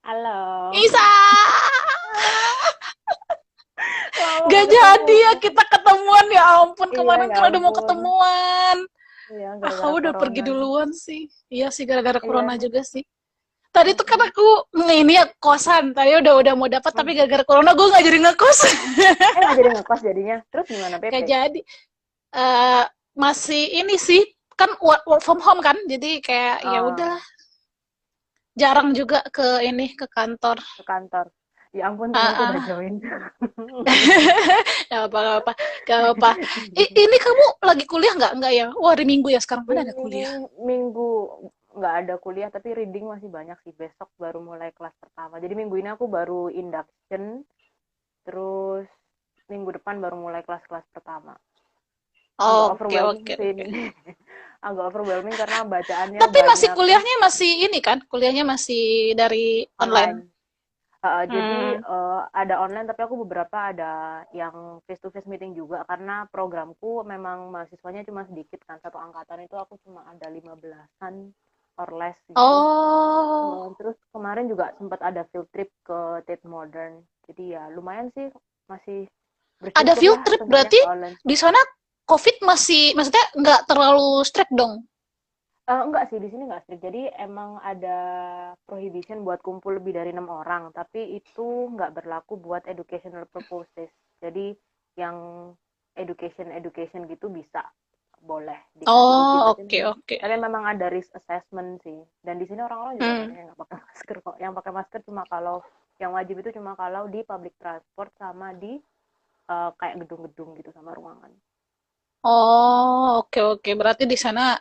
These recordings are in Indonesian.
Halo. Isa, Lama gak gak jadi ketemu. ya kita ketemuan, ya ampun, Iya, kemarin ya kan udah mau ampun. ketemuan. Iya, Ah, gara-gara kamu udah pergi corona. duluan sih. Iya sih, gara-gara Iya corona nih. juga sih. Tadi tuh kan Mm-mm. aku ini ya kosan, tadi udah mau dapat, tapi Hmm. gara-gara corona gue nggak jadi ngekos. Nggak jadi ngekos jadinya. Terus gimana PP? Gak jadi. Eh, masih ini sih, kan work from home kan, jadi kayak ya Ah, udahlah, jarang juga ke ini ke kantor. ke kantor. Ya ampun, Ah, temanku udah ah. join. Gak apa, gak apa, gak apa. Ini kamu lagi kuliah nggak? Nggak ya? Wah, hari Minggu ya sekarang, mana ada Ini kuliah? minggu nggak ada kuliah, tapi reading masih banyak sih. Besok baru mulai kelas pertama. Jadi minggu ini aku baru induction, terus minggu depan baru mulai kelas-kelas pertama. Agak Oke, overwhelming oke, sih oke. ini. Agak overwhelming karena bacaannya Tapi masih banyak kuliahnya masih ini kan? Kuliahnya masih dari online. online. Jadi Hmm. ada online, tapi aku beberapa ada yang face to face meeting juga karena programku memang mahasiswanya cuma sedikit kan. Satu angkatan itu aku cuma ada 15-an or less gitu. Oh, Terus kemarin juga sempat ada field trip ke Tate Modern. Jadi ya lumayan sih, masih ada bersyukur field lah trip sebenarnya berarti ke online. di sana COVID masih, maksudnya nggak terlalu strict dong? Enggak sih, di sini enggak strict. Jadi emang ada prohibition buat kumpul lebih dari 6 orang, tapi itu nggak berlaku buat educational purposes. Jadi yang education gitu bisa, boleh dikasih izin. Oh, Tapi oke, memang, oke. ada risk assessment sih. Dan di sini orang-orang juga Hmm. banyak yang nggak pakai masker kok. Yang pakai masker cuma kalau yang wajib itu cuma kalau di public transport sama di kayak gedung-gedung gitu sama ruangan. Oh, oke, oke. Berarti di sana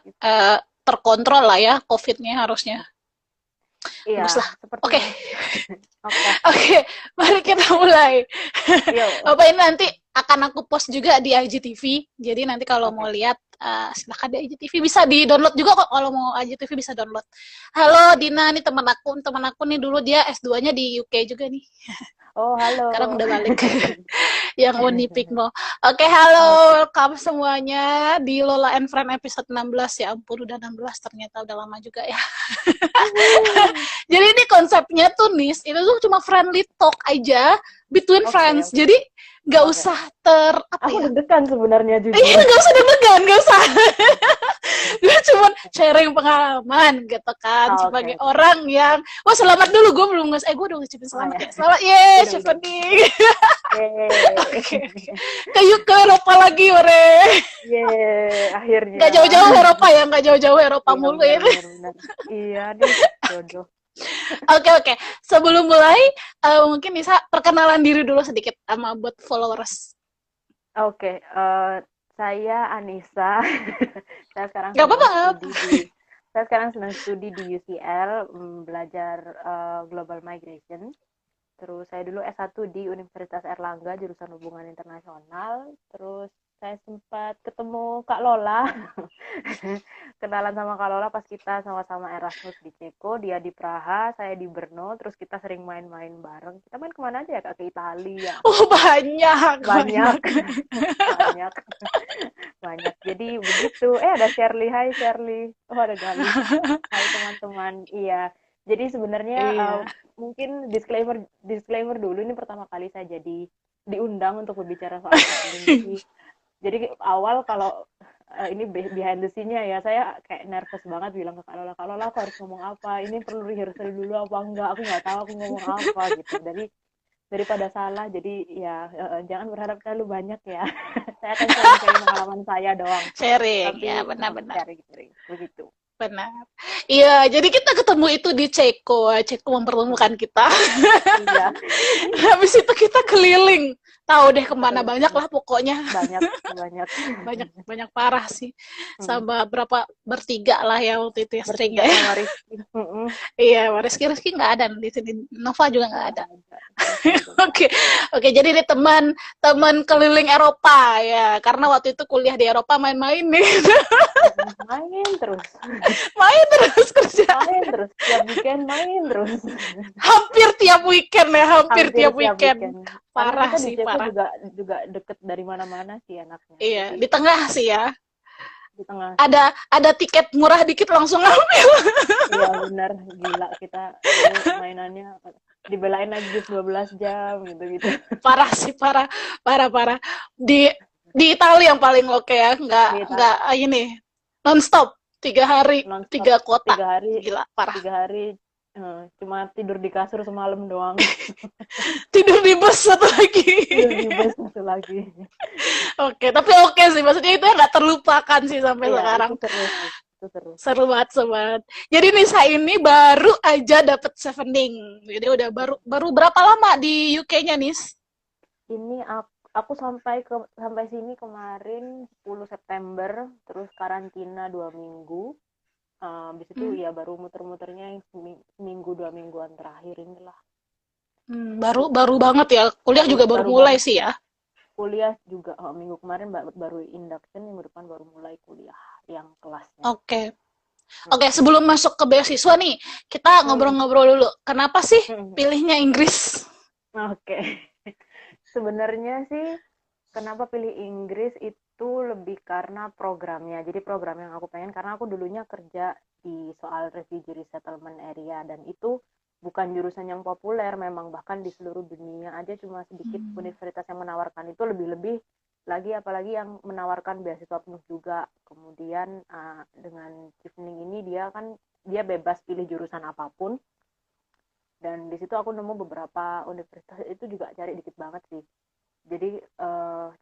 terkontrol lah ya COVID-nya harusnya. Iya, Bagus lah. Oke, sepertinya. Oke, oke. Mari kita mulai. yuk. Apa ini nanti akan aku post juga di IGTV. Jadi nanti kalau mau Oke. lihat, silahkan di IGTV. Bisa di download juga kok, kalau mau IGTV bisa download. Halo Oke. Dina, nih teman aku nih, dulu dia S2-nya di UK juga nih. Oh, Sekarang halo. udah balik. Yang Unipik mau. Oke, halo Oke. welcome semuanya di Lola and Friend episode 16. Ya ampun, udah 16, ternyata udah lama juga ya. Wuhu. Jadi ini konsepnya tuh nis, itu tuh cuma friendly talk aja between Oke, friends. oke. Jadi nggak Oke. usah apa Aku ya? deg-degan sebenarnya Iya, jujur. nggak usah deg-degan, nggak usah. Gue cuma sharing pengalaman gitu kan, Oh, oke, sebagai oke. orang yang, wah selamat dulu, gue belum gue udah ngucapin Oh selamat ya, ya, selamat ye udah. Stephanie. Yeay. Oke, oke. Ke Eropa lagi, ore. Yeay, akhirnya. Nggak jauh-jauh Eropa ya, nggak jauh-jauh Eropa Iya, mulu benar ya. benar benar. Iya deh, jodoh. Oke, oke. Sebelum mulai, mungkin bisa perkenalan diri dulu sedikit sama buat followers. Oke, saya Anissa. Saya sekarang Nggak sedang apa-apa. studi di saya sekarang sedang studi di UCL, belajar Global Migration. Terus saya dulu S1 di Universitas Erlangga, jurusan Hubungan Internasional. Terus saya sempat ketemu Kak Lola. Kenalan sama Kak Lola pas kita sama-sama Erasmus di Ceko, dia di Praha, saya di Brno. Terus kita sering main-main bareng. Kita main kemana aja ya, Kak? Ke Italia. Oh, banyak, Banyak, banyak. banyak, banyak. Jadi begitu. Ada Shirley. Hai Shirley. Oh, ada Galih. Hai teman-teman. Iya. Jadi sebenarnya Iya. mungkin disclaimer disclaimer dulu, ini pertama kali saya jadi diundang untuk berbicara soal traveling. Jadi awal kalau ini behind the scene-nya ya, saya kayak nervous banget bilang ke Kak Lola aku harus ngomong apa? Ini perlu rehearsal dulu apa enggak? Aku nggak tahu aku ngomong apa gitu. Dari daripada salah, jadi ya jangan berharap terlalu banyak ya. Saya akan sharing-sharing pengalaman saya doang. Sharing, Tapi ya benar-benar. sharing-sharing begitu. Benar. Iya, jadi kita ketemu itu di Ceko. Ceko mempertemukan kita. Iya, Habis itu kita keliling. Tahu deh kemana, betul banyak betul. lah pokoknya. Banyak banyak. Banyak banyak parah sih. Hmm. Sama berapa bertiga lah ya waktu itu ya, sering Bertiga ya. sama Rizky. Iya, Rizky nggak ada di sini. Nova juga nggak Nggak ada. ada. Nova juga nggak Oke, ada. oke. Jadi ini teman keliling Eropa ya. Karena waktu itu kuliah di Eropa main-main nih. Main terus. Main terus kerja. Main terus. Tiap weekend main terus. Hampir tiap weekend ya, hampir Hampir tiap tiap weekend. weekend. Karena Parah kita di sih, Ceko parah. juga juga deket dari mana-mana sih anaknya. Iya, Jadi di tengah sih ya. di tengah. ada tiket murah dikit langsung ambil. Iya benar, gila kita dulu mainannya dibelain najis 12 jam gitu-gitu. Parah sih, parah, parah, parah. Di Italia yang paling oke ya, Di nggak ini nonstop 3 hari nonstop 3 kota, 3 hari, gila parah. 3 hari cuma tidur di kasur semalam doang. Tidur di bus satu lagi. Tidur di bus satu lagi. Oke, tapi oke sih, maksudnya itu nggak terlupakan sih sampai Iya itu sekarang. seru sih, itu seru. Seru banget, seru banget. Jadi Nisa ini baru aja dapet Sevening. Jadi udah baru baru berapa lama di UK-nya, Nis? Ini aku sampai sini kemarin 10 September, terus karantina 2 minggu. Habis itu Hmm. ya baru muter-muternya yang seminggu 2 mingguan terakhir inilah. Baru baru banget ya. Kuliah Baru juga baru baru mulai banget. sih ya. Kuliah juga minggu kemarin baru induction, minggu depan baru mulai kuliah yang kelasnya. Oke. Oke, sebelum masuk ke beasiswa nih, kita Hmm. ngobrol-ngobrol dulu. Kenapa sih Hmm. pilihnya Inggris? Oke. Sebenarnya sih kenapa pilih Inggris itu lebih karena programnya. Jadi program yang aku pengen karena aku dulunya kerja di soal refugee resettlement area dan itu bukan jurusan yang populer memang, bahkan di seluruh dunia aja cuma sedikit universitas yang menawarkan itu, lebih-lebih lagi apalagi yang menawarkan beasiswa penuh juga. Kemudian dengan Chevening ini dia bebas pilih jurusan apapun, dan di situ aku nemu beberapa universitas itu juga cari dikit banget sih. Jadi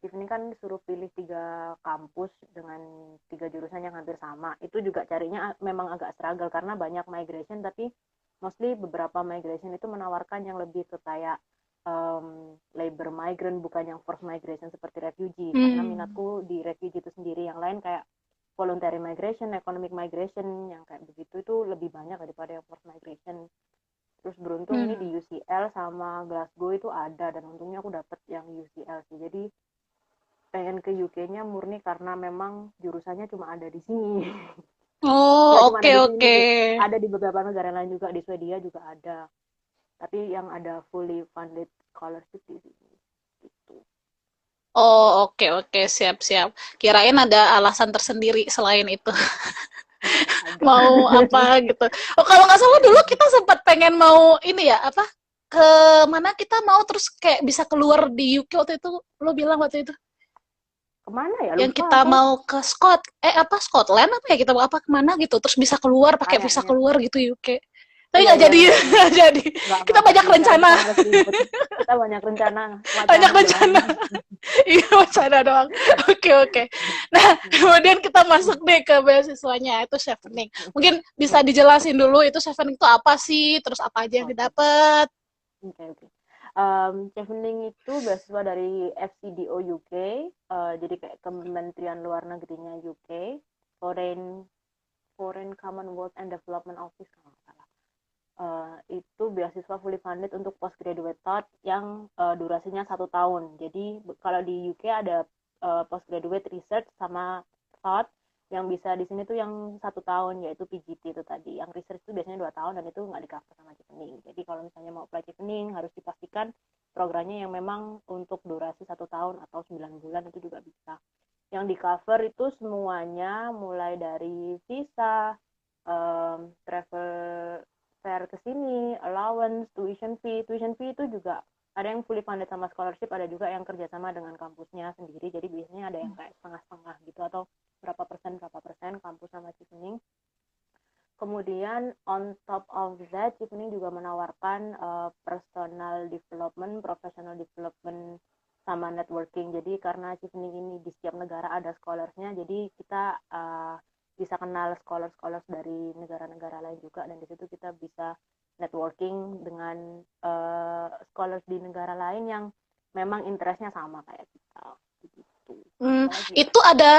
Chevening kan suruh pilih 3 kampus dengan 3 jurusan yang hampir sama. Itu juga carinya memang agak struggle karena banyak migration, tapi mostly beberapa migration itu menawarkan yang lebih ke kayak labor migrant, bukan yang forced migration seperti refugee. Karena minatku di refugee itu sendiri, yang lain kayak voluntary migration, economic migration, yang kayak begitu itu lebih banyak daripada yang forced migration. Terus beruntung ini di UCL sama Glasgow itu ada, dan untungnya aku dapet yang UCL sih. Jadi pengen ke UK-nya murni karena memang jurusannya cuma ada di sini. Nggak Oh, cuma ada oke, di sini oke. sih, ada di beberapa negara lain juga, di Swedia juga ada. Tapi yang ada fully funded scholarship di sini. Gitu. Oh, oke, oke, siap, siap. Kirain ada alasan tersendiri selain itu. Agak. Mau apa gitu. Oh, kalau nggak salah dulu kita sempat pengen mau ini ya, apa? Ke mana kita mau terus kayak bisa keluar di UK waktu itu, lo bilang waktu itu. Kemana ya? Yang Lupa kita aku mau ke apa Scotland apa ya, kita mau apa kemana gitu terus bisa keluar pakai visa kayaknya. keluar gitu UK, tapi Iya, nggak iya, jadi. iya, iya. Nggak jadi, kita Nggak banyak jadi. Karena rencana. kita harus ribet. Kita banyak rencana, Banyak wacana doang. rencana. Iya, wacana doang. Oke, oke. Nah, kemudian kita masuk deh ke beasiswanya itu Chevening. Mungkin bisa dijelasin dulu itu Chevening itu apa sih, terus apa aja yang Oke. didapat. Oke, oke. Chevening itu beasiswa dari FCDO UK, jadi kayak Kementerian Luar Negerinya UK, Foreign Foreign Commonwealth and Development Office kalau nggak salah. Itu beasiswa fully funded untuk postgraduate thought yang durasinya 1 tahun. Jadi kalau di UK ada postgraduate research sama thought, yang bisa di sini tuh yang 1 tahun yaitu PGT itu tadi. Yang research itu biasanya 2 tahun dan itu nggak di cover sama Chevening. Jadi kalau misalnya mau apply Chevening harus dipastikan programnya yang memang untuk durasi 1 tahun atau 9 bulan itu juga bisa. Yang di cover itu semuanya mulai dari visa, travel fare ke sini, allowance, tuition fee. Tuition fee itu juga ada yang fully funded sama scholarship, ada juga yang kerjasama dengan kampusnya sendiri. Jadi biasanya ada yang kayak setengah-setengah gitu, atau berapa persen kampus sama Chevening. Kemudian on top of that, Chevening juga menawarkan personal development, professional development, sama networking. Jadi karena Chevening ini di setiap negara ada scholarsnya, jadi kita bisa kenal scholars dari negara-negara lain juga, dan di situ kita bisa networking dengan scholars di negara lain yang memang interestnya sama kayak kita. Gitu. Apalagi ya? Itu ada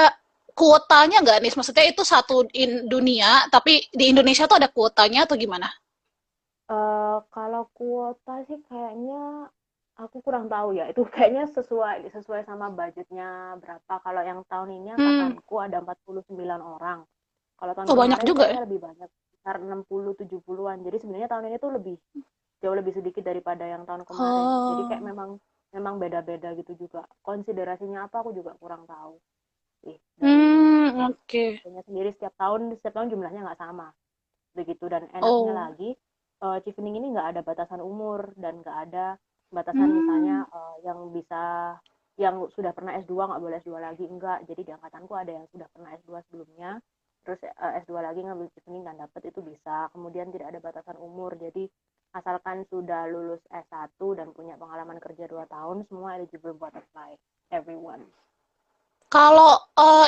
kuotanya nggak nih? Maksudnya itu satu dunia, tapi di Indonesia tuh ada kuotanya atau gimana? Kalau kuota sih kayaknya aku kurang tahu ya. Itu kayaknya sesuai sama budgetnya berapa. Kalau yang tahun ini Hmm, angkatanku ada 49 orang. Kalau tahun oh banyak kemarin juga ya. kayaknya lebih banyak, sekitar 60-70-an. Jadi sebenarnya tahun ini tuh jauh lebih sedikit daripada yang tahun kemarin. Jadi kayak Oh, memang memang beda-beda gitu juga. Konsiderasinya apa aku juga kurang tahu. sih. Dan Oke. sendiri setiap tahun jumlahnya nggak sama begitu. Dan enaknya Oh. lagi Chevening ini nggak ada batasan umur dan nggak ada batasan Hmm. misalnya yang sudah pernah S2 nggak boleh S2 lagi, enggak. Jadi di angkatanku ada yang sudah pernah S2 sebelumnya terus S2 lagi ngambil Chevening dan dapat, itu bisa. Kemudian tidak ada batasan umur, jadi asalkan sudah lulus S1 dan punya pengalaman kerja 2 tahun, semua eligible buat apply, everyone. Kalau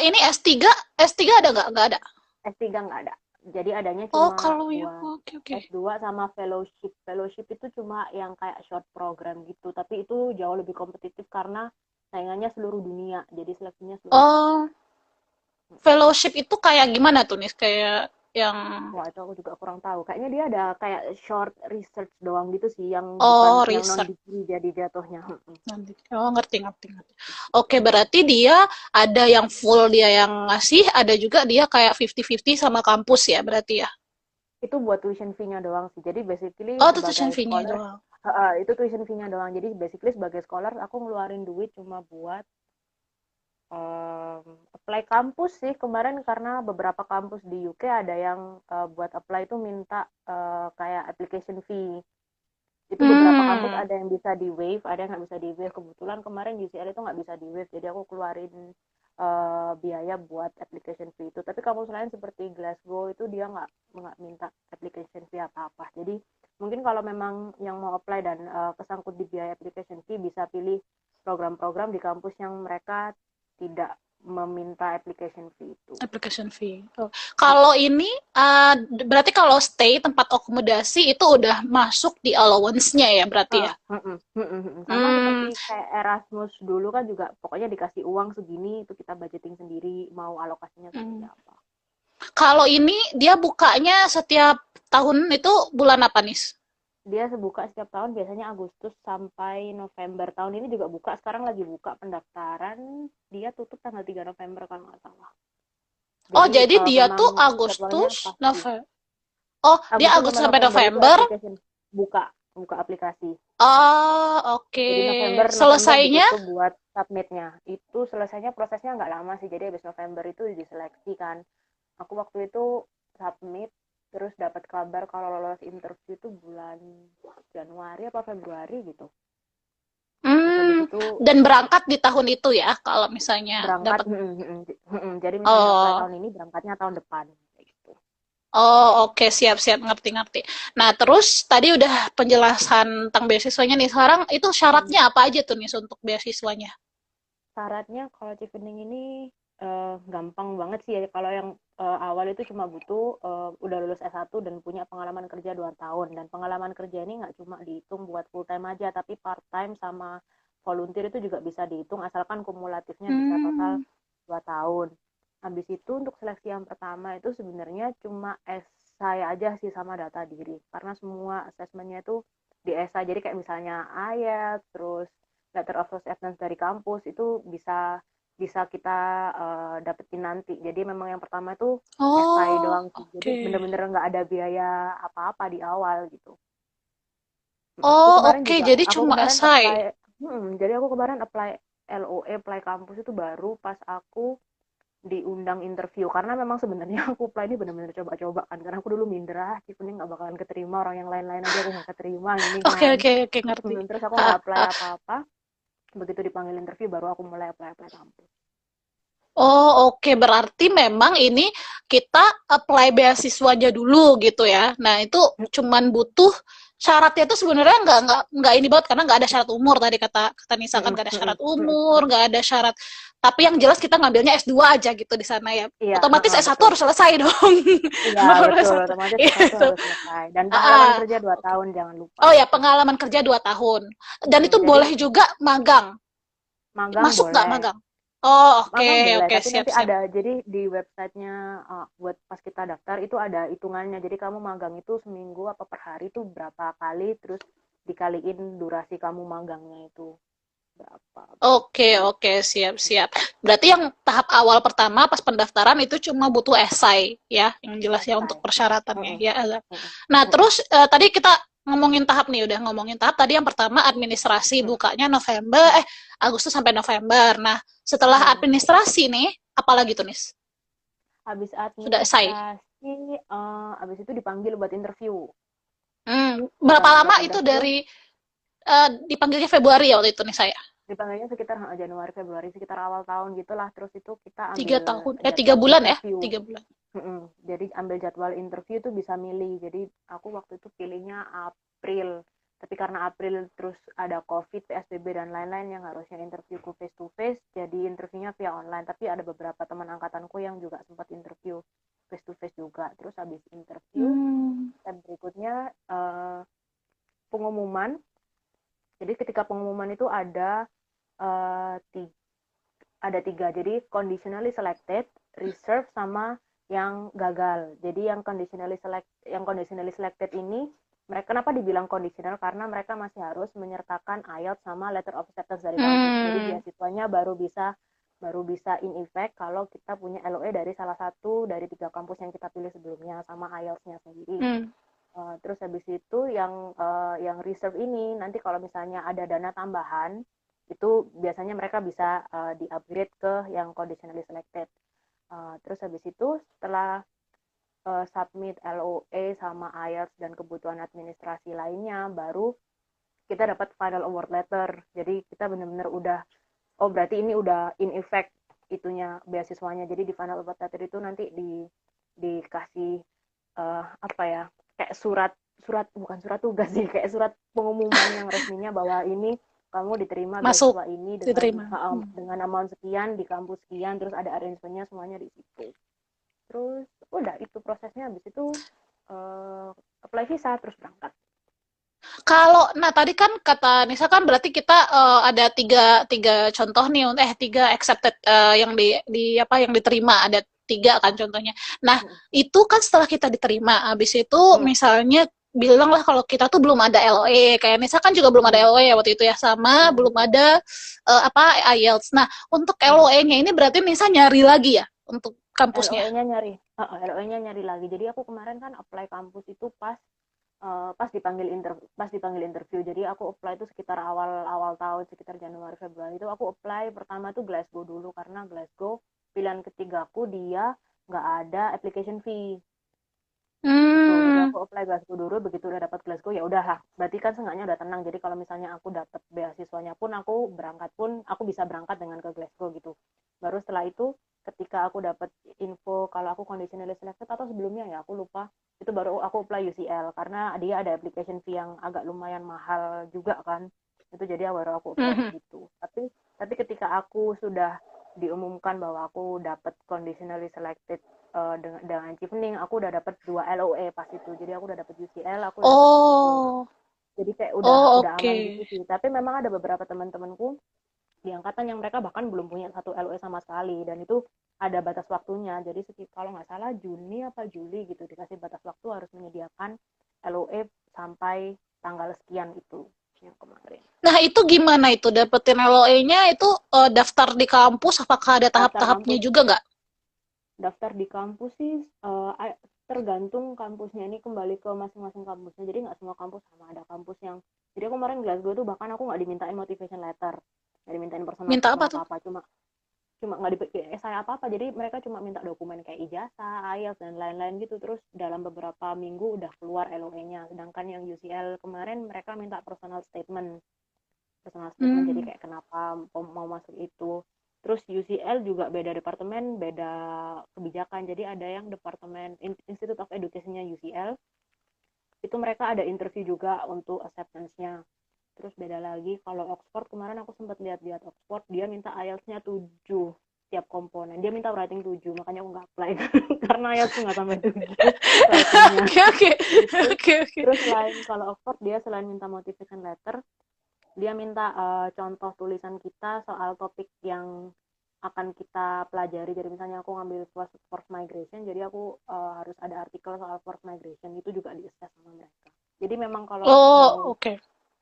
ini S3, S3 ada nggak? Nggak ada. S3 nggak ada. Jadi adanya Oh, cuma kalau ya, buat oke oke. S2 sama fellowship. Fellowship itu cuma yang kayak short program gitu, tapi itu jauh lebih kompetitif karena saingannya seluruh dunia. Jadi seleksinya seluruh dunia. Oh, fellowship itu kayak gimana tuh nih? Kayak yang Wah, itu aku juga kurang tahu. Kayaknya dia ada kayak short research doang gitu sih, yang bukan oh yang non riset degree jadi jatuhnya. nanti. Oh, ngerti ngerti ngerti. Oke, berarti dia ada yang full dia yang ngasih, ada juga dia kayak 50-50 sama kampus ya, berarti ya. Itu buat tuition fee-nya doang sih. Jadi basically Oh, itu tuition sebagai fee-nya scholar, doang. itu tuition fee-nya doang. Jadi basically sebagai scholar aku ngeluarin duit cuma buat apply kampus sih kemarin, karena beberapa kampus di UK ada yang buat apply itu minta kayak application fee. Itu beberapa kampus Hmm. ada yang bisa di waive, ada yang nggak bisa di waive. Kebetulan kemarin UCL itu nggak bisa di waive, jadi aku keluarin biaya buat application fee itu. Tapi kampus lain seperti Glasgow itu dia nggak minta application fee apa-apa. Jadi mungkin kalau memang yang mau apply dan kesangkut di biaya application fee, bisa pilih program-program di kampus yang mereka tidak meminta application fee itu. Application fee. Oh. Kalau ini berarti kalau stay tempat akomodasi itu udah masuk di allowance-nya ya berarti ya. Sama Hmm, seperti kayak Erasmus dulu kan juga, pokoknya dikasih uang segini itu kita budgeting sendiri mau alokasinya seperti hmm. apa. Kalau ini dia bukanya setiap tahun itu bulan apa nih? Dia sebuka setiap tahun, biasanya Agustus sampai November. Tahun ini juga buka, sekarang lagi buka pendaftaran, dia tutup tanggal 3 November kalau nggak salah. Oh, Jadi jadi dia memang tuh jadwalnya Agustus, pasti November. Oh, dia Agustus Agustus sampai sampai November itu November. application buka buka aplikasi. Oh, oke. Jadi November Selesainya? ditutup buat submitnya. Itu selesainya prosesnya nggak lama sih. Jadi habis November itu diseleksi kan. Aku waktu itu submit, terus dapat kabar kalau lolos interview itu bulan Januari apa Februari gitu. Terus habis Hmm, itu dan berangkat di tahun itu ya, kalau misalnya berangkat. dapat. Jadi misalnya apply Oh, tahun ini, berangkatnya tahun depan kayak gitu. oh oke, siap-siap, ngerti-ngerti. Nah, terus tadi udah penjelasan tentang beasiswanya nih. Sekarang itu Hmm. syaratnya apa aja tuh nih untuk beasiswanya? Syaratnya kalau Chevening ini gampang banget sih ya. Kalau yang awal itu cuma butuh udah lulus S1 dan punya pengalaman kerja 2 tahun. Dan pengalaman kerja ini nggak cuma dihitung buat full time aja, tapi part time sama volunteer itu juga bisa dihitung, asalkan kumulatifnya bisa total Hmm. 2 tahun. Habis itu untuk seleksi yang pertama itu sebenarnya cuma esai aja sih sama data diri. Karena semua asesmennya itu di esai. Jadi kayak misalnya IELTS, terus letter of acceptance dari kampus itu bisa bisa kita dapetin nanti. Jadi memang yang pertama itu esai Oh, doang sih. Jadi oke. bener-bener nggak ada biaya apa-apa di awal gitu. Aku Oh, kemarin oke. juga, Jadi aku cuma kemarin esai. apply, jadi aku kemarin apply LOE, apply kampus itu baru pas aku diundang interview. Karena memang sebenarnya aku apply ini benar-benar coba-coba kan, karena aku dulu minder, ini nggak bakalan keterima, orang yang lain-lain aja aku nggak keterima ini Oke, kan. oke, oke, ngerti. Terus aku nggak Ah, apply ah. apa-apa, begitu dipanggil interview baru aku mulai apply kampus. Oh, oke. Berarti memang ini kita apply beasiswanya dulu gitu ya. Nah, itu cuman butuh syaratnya itu sebenarnya nggak ini banget karena nggak ada syarat umur tadi kata kata Nisa kan nggak ada syarat umur, nggak ada syarat. Tapi yang jelas kita ngambilnya S2 aja gitu di sana ya. Iya, Otomatis S1 betul. harus selesai dong. Iya, Baru betul. S1. Otomatis S1 Gitu. harus selesai. Dan pengalaman Ah, kerja 2 oke. tahun, jangan lupa. Oh ya, pengalaman kerja 2 tahun. Dan itu Jadi boleh juga magang. magang Masuk nggak boleh. magang? Oh, oke, Magang boleh, oke, tapi nanti siap-siap. ada, jadi di websitenya buat pas kita daftar itu ada hitungannya. Jadi kamu magang itu seminggu apa per hari itu berapa kali, terus dikaliin durasi kamu magangnya itu berapa. Oke, oke, siap-siap. Berarti yang tahap awal pertama pas pendaftaran itu cuma butuh esai ya, yang jelas ya untuk Selesai. persyaratannya Mm-mm, ya. mm-mm, Nah, mm-mm, terus tadi kita ngomongin tahap nih, udah ngomongin tahap tadi yang pertama administrasi mm-mm, bukanya November, Agustus sampai November. Nah, setelah mm-mm. administrasi nih, apa lagi tuh, Nis? Habis Sudah selesai. administrasi, habis itu dipanggil buat interview. Berapa lama Buat itu interview dari dipanggilnya Februari ya waktu itu nih saya? dipanggilnya sekitar Januari Februari sekitar awal tahun gitulah. Terus itu kita Tiga ambil tahun, tiga jadwal bulan ya? interview. 3 bulan. Jadi ambil jadwal interview itu bisa milih. Jadi aku waktu itu pilihnya April. Tapi karena April terus ada COVID, PSBB dan lain-lain yang harusnya interviewku face to face, jadi interviewnya via online. Tapi ada beberapa teman angkatanku yang juga sempat interview face to face juga. Terus habis interview, dan berikutnya pengumuman. Jadi ketika pengumuman itu uh, ada tiga, jadi conditionally selected, reserve, sama yang gagal. Jadi yang conditionally selected ini, mereka kenapa dibilang conditional, karena mereka masih harus menyertakan IELTS sama letter of acceptance dari kampus. Jadi beasiswanya baru bisa in effect kalau kita punya LOE dari salah satu dari 3 kampus yang kita pilih sebelumnya sama IELTS-nya sendiri. Terus habis itu yang reserve ini nanti kalau misalnya ada dana tambahan itu biasanya mereka bisa di-upgrade ke yang conditionally selected. Terus habis itu setelah submit LOA sama IELTS dan kebutuhan administrasi lainnya, baru kita dapat final award letter. Jadi kita benar-benar udah, oh berarti ini udah in effect itunya beasiswanya. Jadi di final award letter itu nanti dikasih apa ya, kayak surat bukan surat tugas sih, kayak surat pengumuman yang resminya bahwa ini kamu diterima Masuk, beasiswa ini diterima. dengan amount sekian di kampus sekian, terus ada arrangementnya semuanya di situ. Terus udah itu prosesnya, habis itu apply visa terus berangkat. Kalau, nah tadi kan kata Nisa kan berarti kita ada tiga contoh nih, tiga accepted yang apa yang diterima ada tiga kan contohnya. Nah itu kan setelah kita diterima, habis itu misalnya bilanglah kalau kita tuh belum ada LOE, kayak Nisa kan juga belum ada LOE ya waktu itu ya, sama belum ada apa IELTS. Nah untuk LOE-nya ini berarti Nisa nyari lagi ya untuk kampusnya. LOE-nya nyari lagi. Jadi aku kemarin kan apply kampus itu pas dipanggil interview. Jadi aku apply itu sekitar awal tahun, sekitar Januari Februari itu aku apply. Pertama tuh Glasgow dulu, karena Glasgow pilihan ketigaku, dia nggak ada application fee. Jadi aku apply Glasgow dulu, begitu udah dapat Glasgow ya udahlah, berarti kan seenggaknya udah tenang. Jadi kalau misalnya aku dapat beasiswanya pun, aku berangkat pun aku bisa berangkat dengan ke Glasgow gitu. Baru setelah itu ketika aku dapat info kalau aku conditionally selected, atau sebelumnya ya aku lupa, itu baru aku apply UCL karena dia ada application fee yang agak lumayan mahal juga kan. Itu jadi baru aku apply gitu. Tapi ketika aku sudah diumumkan bahwa aku dapat conditionally selected dengan Chevening, aku udah dapat 2 LOE pas itu. Jadi aku udah dapat UCL, aku udah dapat Glasgow. Jadi kayak udah aman gitu sih. Tapi memang ada beberapa teman-temanku di angkatan yang mereka bahkan belum punya satu LOE sama sekali, dan itu ada batas waktunya. Jadi kalau nggak salah Juni apa Juli gitu dikasih batas waktu harus menyediakan LOE sampai tanggal sekian itu yang kemarin. Nah, itu gimana itu dapetin LOE-nya itu daftar di kampus, apakah ada tahap-tahapnya juga nggak? Daftar di kampus sih tergantung kampusnya, ini kembali ke masing-masing kampusnya. Jadi nggak semua kampus sama, ada kampus yang, jadi aku kemarin Glasgow tuh bahkan aku nggak dimintain motivation letter, nggak dimintain personal Minta apa tuh? apa-apa, cuma nggak di essay apa-apa. Jadi mereka cuma minta dokumen kayak ijazah, IELTS dan lain-lain gitu. Terus dalam beberapa minggu udah keluar LOE-nya. Sedangkan yang UCL kemarin mereka minta personal statement. Jadi kayak kenapa mau masuk itu. Terus UCL juga beda departemen, beda kebijakan. Jadi ada yang departemen Institute of Education-nya UCL, itu mereka ada interview juga untuk acceptance-nya. Terus beda lagi kalau Oxford, kemarin aku sempat lihat Oxford, dia minta IELTS-nya 7 tiap komponen. Dia minta writing 7, makanya aku nggak apply karena IELTS nggak sampai 7 writing-nya. Oke. Terus kalau Oxford, dia selain minta motivation letter, dia minta contoh tulisan kita soal topik yang akan kita pelajari. Jadi misalnya aku ngambil forced migration, jadi aku harus ada artikel soal forced migration, itu juga di-assess sama mereka. Jadi memang kalau mau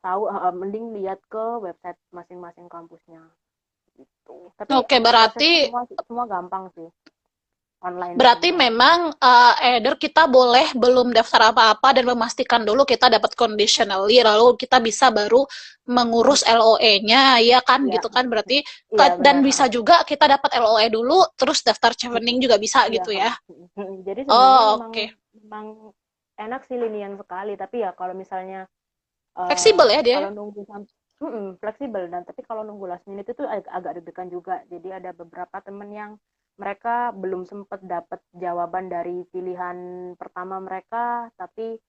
tahu, mending lihat ke website masing-masing kampusnya gitu. Tapi berarti semua gampang sih. online Berarti semua. memang either kita boleh belum daftar apa-apa dan memastikan dulu kita dapat conditionally, lalu kita bisa baru mengurus LOE-nya, ya kan Iya, gitu kan? Berarti iya dan benar. bisa juga kita dapat LOE dulu, terus daftar chevening juga bisa Iya, gitu ya? jadi sebenarnya Oh, memang oke. memang enak sih linian sekali, tapi ya kalau misalnya Fleksibel ya dia. kalau nunggu sampai fleksibel, dan tapi kalau nunggu last minute itu agak deg-degan juga. Jadi ada beberapa temen yang mereka belum sempat dapat jawaban dari pilihan pertama mereka, tapi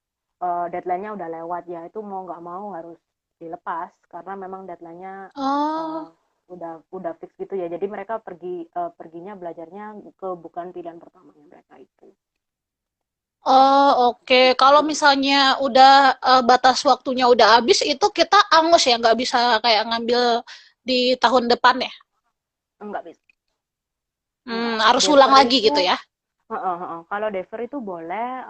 deadline-nya udah lewat, ya itu mau nggak mau harus dilepas karena memang deadline-nya Oh, uh, udah fix gitu ya. Jadi mereka perginya belajarnya ke bukan pilihan pertamanya mereka itu. oh, oke. Kalau Gitu. misalnya udah batas waktunya udah habis, itu kita angus ya, nggak bisa kayak ngambil di tahun depan ya. Enggak bisa. Enggak. Harus ulang Defer lagi itu gitu ya. kalau defer itu boleh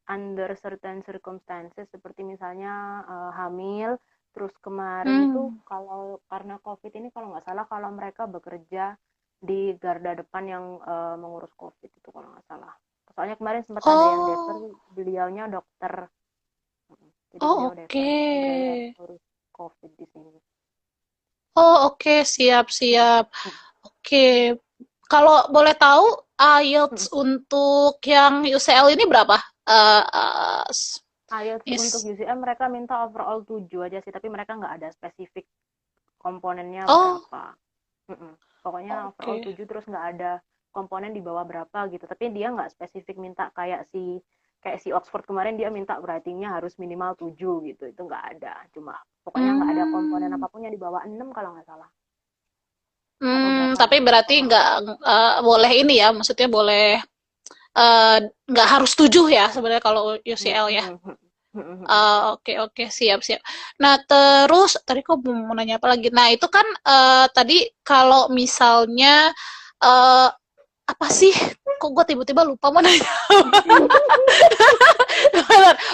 under certain circumstances, seperti misalnya hamil. Terus kemarin itu Hmm. kalau karena COVID ini kalau nggak salah, kalau mereka bekerja di garda depan yang mengurus COVID itu kalau nggak salah. Soalnya kemarin sempat ada yang defer, Oh, beliaunya dokter. Jadi oh beliau defer karena dia oke. ngurus COVID di sini. Oh oke, siap siap. Oke, kalau boleh tahu IELTS untuk yang UCL ini berapa? Eh, eh, s- IELTS untuk is UCM mereka minta overall 7 aja sih, tapi mereka nggak ada spesifik komponennya oh berapa. Pokoknya overall oke. 7, terus nggak ada komponen di bawah berapa gitu. Tapi dia nggak spesifik minta kayak si Oxford kemarin, dia minta writingnya harus minimal 7 gitu. Itu nggak ada. Cuma pokoknya nggak ada komponen Hmm, apapun yang di bawah 6 kalau nggak salah. Atau berapa tapi gitu. berarti nggak boleh ini ya, maksudnya boleh nggak harus 7 ya sebenarnya kalau UCL ya. Oke oke siap siap. Nah terus tadi kok mau nanya apa lagi? Nah itu kan tadi kalau misalnya eh, apa sih? Kok gue tiba-tiba lupa mau nanya.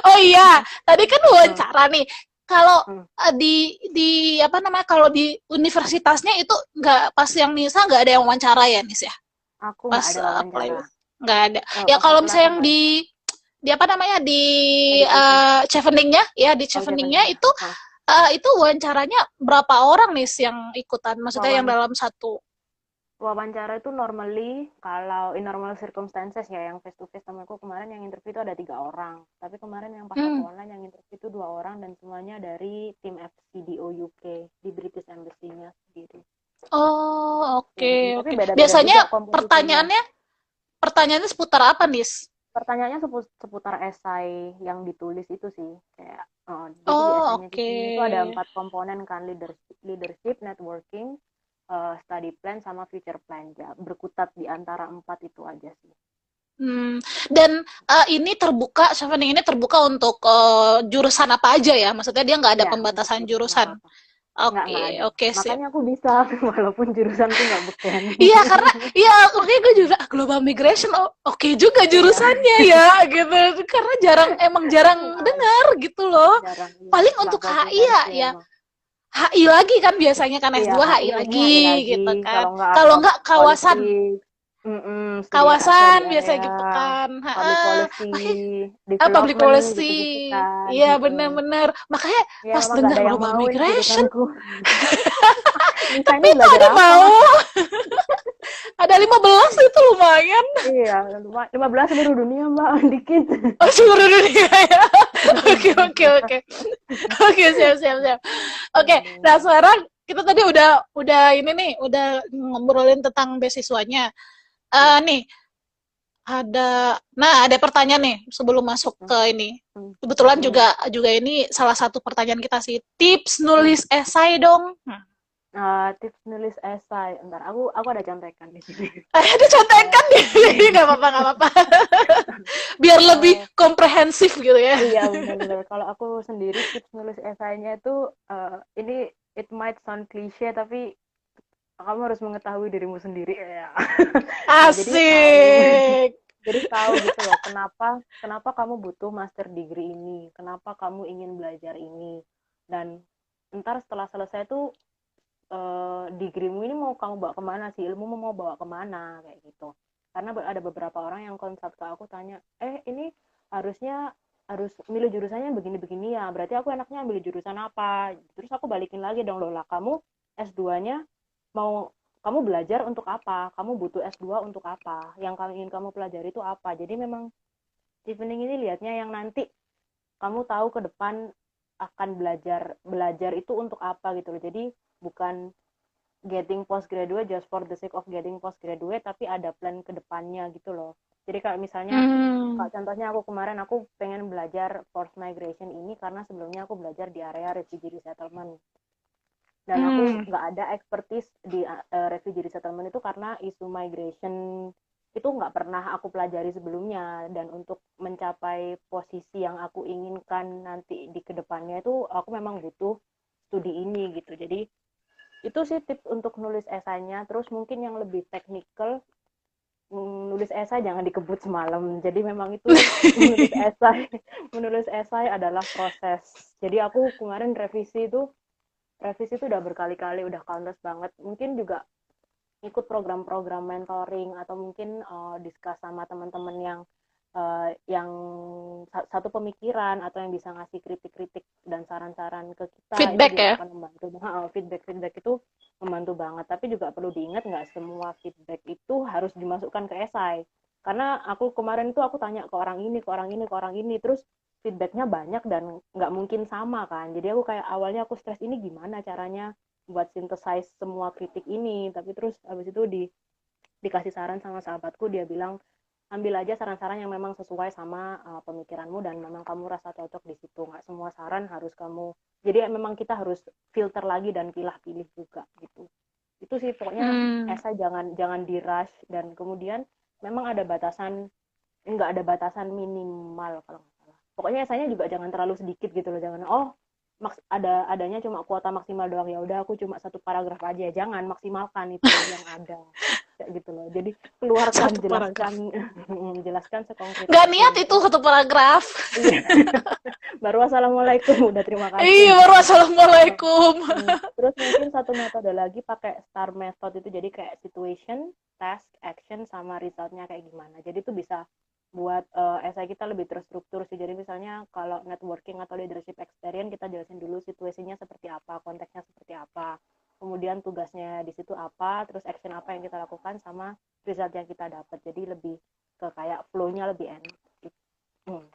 Oh iya, tadi kan wawancara nih. Kalau di apa namanya? Kalau di universitasnya itu nggak pas yang Nisa nggak ada yang wawancara ya Nis ya? Aku nggak Pas ada apply wawancara. nggak ada. Ya Pas kalau apply aku misalnya yang nggak ada. di apa namanya di Education. cheveningnya ya di Oh, cheveningnya Japanese. itu wawancaranya berapa orang nih yang ikutan? Maksudnya yang Wawan dalam satu. Wawancara itu normally kalau in normal circumstances ya, yang face to face, temanku kemarin yang interview itu ada 3 orang. Tapi kemarin yang pas aku Hmm. online yang interview itu 2 orang, dan semuanya dari tim FCDO UK di British Embassy-nya sendiri. Oh, oke, Tapi oke. beda-beda Biasanya juga komposisinya. pertanyaannya pertanyaannya seputar apa nih? Pertanyaannya seputar esai yang ditulis itu sih, kayak jadi di Oh, esainya oke. itu ada 4 komponen kan: leadership, networking, study plan, sama future plan. Ya, berkutat di antara 4 itu aja sih. Hmm, dan ini terbuka, chevening ini terbuka untuk jurusan apa aja ya? Maksudnya dia nggak ada Iya, untuk pembatasan jurusan jurusan. apa-apa. Nggak Oke, ada. oke sih. Makanya aku bisa, walaupun jurusanku nggak beken. Iya, karena ya makanya gue juga global migration oke juga Iya, jurusannya ya gitu. Karena emang jarang nggak dengar gitu loh. jarang, iya. Paling Nggak untuk HI populer ya, sih ya emang. HI lagi kan biasanya kan Iya, S2 HI HI biasanya lagi HI lagi. gitu kan. Kalau nggak Kalau nggak kawasan, politik, studi kawasan study biasa area, gitu kan. public policy, Makanya public development, policy. gitu-gitu kan. Iya bener-bener. Makanya Ya pas memang nggak dengar ada yang global mau ini migration, jurusanku. Nisa tapi ini itu belajar ada apa? mau. Ada 15 itu lumayan. Iya, 15 seluruh dunia mbak, dikit. Oh, seluruh dunia ya. Oke, oke, oke. Oke, siap, siap, siap. Oke, nah Aduh. sekarang kita tadi udah ini nih, udah ngobrolin tentang beasiswanya. Iya. Nih, ada pertanyaan nih sebelum masuk Hmm, ke ini. hmm, Kebetulan hmm, juga ini salah satu pertanyaan kita sih. Tips hmm. nulis esai dong. Tips nulis esai. Ntar aku ada contekan di sini. Ada Eh, contekan nih, nggak apa-apa, nggak apa-apa. Biar lebih eh, komprehensif gitu ya. iya benar-benar. Kalau aku sendiri tips nulis esainya itu, ini it might sound cliche, tapi kamu harus mengetahui dirimu sendiri ya. Nah, jadi tahu, Asik. jadi tahu gitu loh, kenapa kenapa kamu butuh master degree ini, kenapa kamu ingin belajar ini, dan ntar setelah selesai tuh degreemu ini mau kamu bawa kemana sih, ilmu mau bawa kemana, kayak gitu. karena ada beberapa orang yang kontak ke aku tanya, ini harusnya harus milih jurusannya begini-begini ya, berarti aku enaknya ambil jurusan apa? Terus aku balikin lagi dong, loh lah kamu S2-nya mau kamu belajar untuk apa? Kamu butuh S2 untuk apa? Yang kamu ingin kamu pelajari itu apa? Jadi memang Chevening ini lihatnya yang nanti kamu tahu ke depan akan belajar itu untuk apa gitu loh. Jadi bukan getting postgraduate just for the sake of getting postgraduate, tapi ada plan ke depannya gitu loh. Jadi kalau misalnya contohnya aku kemarin aku pengen belajar forced migration ini karena sebelumnya aku belajar di area refugee resettlement, dan aku nggak ada expertise di refugee resettlement itu karena isu migration itu nggak pernah aku pelajari sebelumnya, dan untuk mencapai posisi yang aku inginkan nanti di kedepannya itu aku memang butuh studi ini gitu. Jadi itu sih tips untuk nulis esainya. Terus mungkin yang lebih teknikal, nulis esai jangan dikebut semalam. Jadi memang itu menulis esai adalah proses. Jadi aku kemarin revisi itu udah berkali-kali, udah countless banget. Mungkin juga ikut program-program mentoring atau mungkin discuss sama teman-teman yang satu pemikiran atau yang bisa ngasih kritik-kritik dan saran-saran ke kita, feedback itu juga ya. akan membantu. Feedback itu membantu banget, tapi juga perlu diingat nggak semua feedback itu harus dimasukkan ke esai, karena aku kemarin itu aku tanya ke orang ini, ke orang ini, ke orang ini, terus feedbacknya banyak dan nggak mungkin sama kan. Jadi aku kayak awalnya aku stres, ini gimana caranya buat synthesize semua kritik ini, tapi terus habis itu dikasih saran sama sahabatku, dia bilang ambil aja saran-saran yang memang sesuai sama pemikiranmu dan memang kamu rasa cocok di situ. Nggak semua saran harus kamu, jadi memang kita harus filter lagi dan pilah-pilih juga gitu. Itu sih pokoknya esai jangan di rush, dan kemudian memang ada batasan, nggak ada batasan minimal kalau nggak salah. Pokoknya esainya juga jangan terlalu sedikit gitu loh, jangan adanya cuma kuota maksimal doang, ya udah aku cuma satu paragraf aja, jangan, maksimalkan itu yang ada kayak gitu loh. Jadi keluarkan, Satu paragraf. jelaskan sekonkret Nggak niat mungkin. itu satu paragraf. Iya. Baru assalamualaikum udah terima Iya, kasih. baru assalamualaikum. Terus mungkin satu metode lagi pakai STAR method itu, jadi kayak situation, task, action, sama resultnya kayak gimana. Jadi itu bisa buat esai kita lebih terstruktur sih. Jadi misalnya kalau networking atau leadership experience, kita jelasin dulu situasinya seperti apa, konteksnya seperti apa, kemudian tugasnya di situ apa, terus action apa yang kita lakukan, sama result yang kita dapat. Jadi lebih ke kayak flow-nya lebih enak.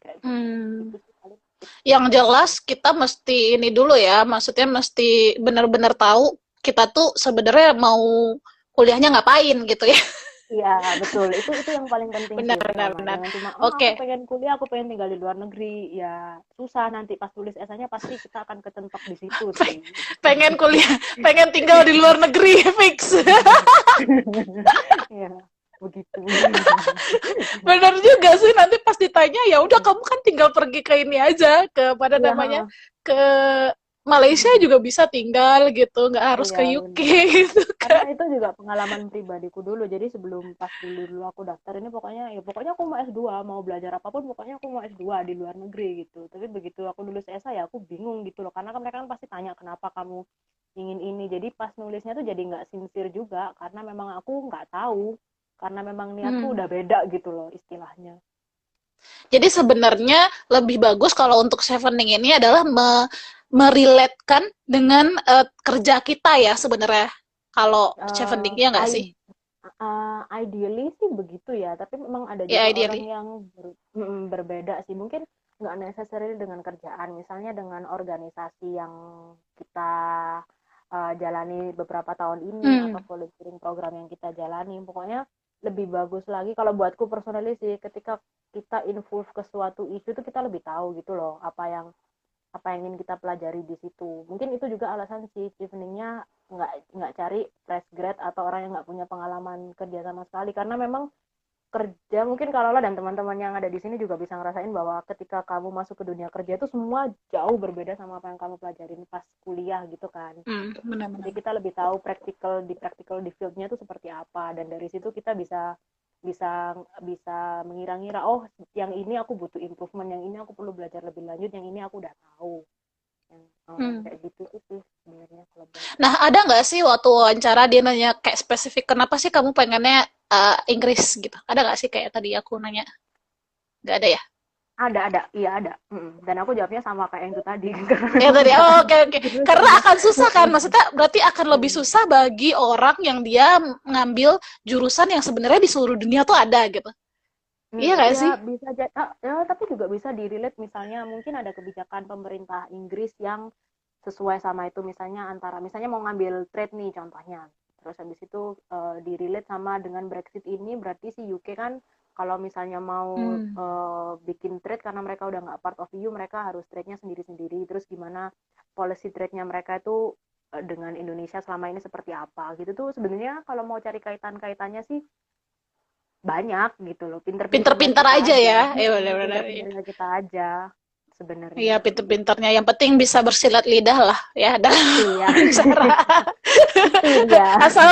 Kayak gitu. Itu sih paling. Yang jelas kita mesti ini dulu ya, maksudnya mesti benar-benar tahu kita tuh sebenarnya mau kuliahnya ngapain gitu ya. Iya, betul. Itu yang paling penting sih Benar, benar, pertama. benar. Jangan cuma, aku Oke, pengen kuliah, aku pengen tinggal di luar negeri. Ya, susah nanti pas tulis esainya pasti kita akan kecentok di situ sih. pengen kuliah, pengen tinggal di luar negeri fix. Ya, begitu. Benar juga sih, nanti pas ditanya ya udah kamu kan tinggal pergi ke ini aja, ke pada Iya, namanya, ke Malaysia juga bisa tinggal gitu, nggak harus iya ke UK benar. gitu Karena kan. itu juga pengalaman pribadiku dulu. Jadi sebelum pas dulu aku daftar ini, pokoknya aku mau S2, mau belajar apapun pokoknya aku mau S2 di luar negeri gitu. Tapi begitu aku nulis esai ya aku bingung gitu loh. Karena kan mereka kan pasti tanya kenapa kamu ingin ini. Jadi pas nulisnya tuh jadi nggak sincere juga, karena memang aku nggak tahu. Karena memang niatku udah beda gitu loh istilahnya. Jadi sebenarnya lebih bagus kalau untuk Chevening ini adalah merelatekan dengan kerja kita ya sebenarnya. Kalau Chevening Uh, ya nggak sih? I ideally sih begitu ya, tapi memang ada Ya juga orang ideally. yang berbeda sih. Mungkin nggak necessarily dengan kerjaan, misalnya dengan organisasi yang kita jalani beberapa tahun ini, atau volunteering program yang kita jalani. Pokoknya lebih bagus lagi kalau buatku personally sih, ketika kita involve ke suatu isu itu kita lebih tahu gitu loh apa yang ingin kita pelajari di situ. Mungkin itu juga alasan si Cheveningnya nggak cari fresh grad atau orang yang nggak punya pengalaman kerja sama sekali, karena memang kerja, mungkin kalau lo dan teman-teman yang ada di sini juga bisa ngerasain bahwa ketika kamu masuk ke dunia kerja itu semua jauh berbeda sama apa yang kamu pelajarin pas kuliah gitu kan. Jadi Benar-benar. kita lebih tahu praktikal di fieldnya itu seperti apa, dan dari situ kita bisa bisa bisa mengira-ngira, oh yang ini aku butuh improvement, yang ini aku perlu belajar lebih lanjut, yang ini aku udah tahu, yang kayak gitu sih sebenarnya kalau buat. Nah, ada nggak sih waktu wawancara dia nanya kayak spesifik kenapa sih kamu pengennya Inggris gitu. Ada nggak sih kayak tadi aku nanya? Nggak ada ya? Ada, iya ada. Dan aku jawabnya sama kayak yang itu tadi, karena Ya memang tadi, nggak oh, ada. oke oke. Itu Karena sama. akan susah kan, maksudnya berarti akan lebih Mm. susah bagi orang yang dia ngambil jurusan yang sebenarnya di seluruh dunia tuh ada gitu. Iya nggak Ya sih? bisa jadi, ya, tapi juga bisa di-relate misalnya mungkin ada kebijakan pemerintah Inggris yang sesuai sama itu misalnya antara misalnya mau ngambil trade nih contohnya. Terus habis itu di-relate sama dengan Brexit ini berarti si UK kan kalau misalnya mau Hmm. bikin trade karena mereka udah nggak part of EU mereka harus trade-nya sendiri-sendiri. Terus gimana policy trade-nya mereka itu dengan Indonesia selama ini seperti apa gitu tuh sebenarnya kalau mau cari kaitan-kaitannya sih banyak gitu loh, pinter-pinternya Pinter-pinter kita aja aja. ya. Iya benar-benar. Iya. Pinter-pinternya kita aja Iya, sebenarnya. pinter-pinternya. Yang penting bisa bersilat lidah lah ya dalam Iya. cara. Iya. asal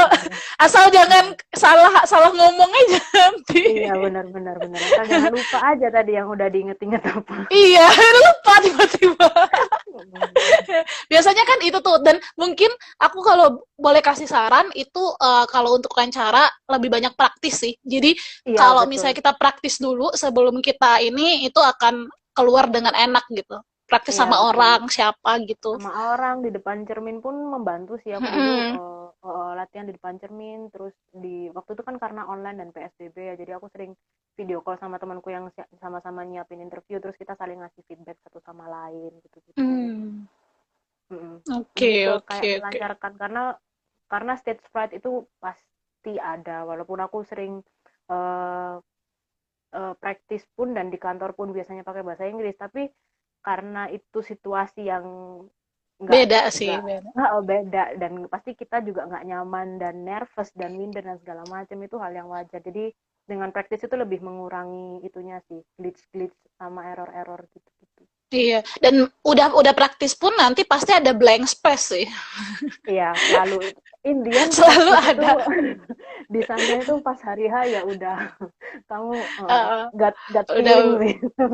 asal jangan salah salah ngomong aja nanti. Iya, benar-benar benar. Asal jangan lupa aja tadi yang udah diinget-inget apa. Iya, lupa tiba-tiba. Biasanya kan itu tuh, dan mungkin aku kalau boleh kasih saran itu kalau untuk wawancara lebih banyak praktis sih. Jadi Iya, kalau betul. misalnya kita praktis dulu sebelum kita ini itu akan keluar dengan enak gitu. Praktis Iya, sama betul. orang siapa gitu. Sama orang di depan cermin pun membantu sih aku dulu Mm-mm. latihan di depan cermin terus di waktu itu kan karena online dan PSBB ya jadi aku sering video call sama temanku yang sama-sama nyiapin interview terus kita saling ngasih feedback satu sama lain gitu-gitu. Hmm. Oke, Lebih ke kayak oke, oke. melancarkan karena stage fright itu pasti ada walaupun aku sering uh, praktis pun dan di kantor pun biasanya pakai bahasa Inggris tapi karena itu situasi yang nggak Beda sih, nggak beda. beda dan pasti kita juga nggak nyaman dan nervous dan minder dan segala macam itu hal yang wajar jadi dengan praktis itu lebih mengurangi itunya sih glitch sama error gitu gitu. Iya, dan udah praktis pun nanti pasti ada blank space sih. Iya, selalu Indian Selalu praktis itu ada. di sana itu pas hari H ya udah kamu Uh, gut feeling udah sih.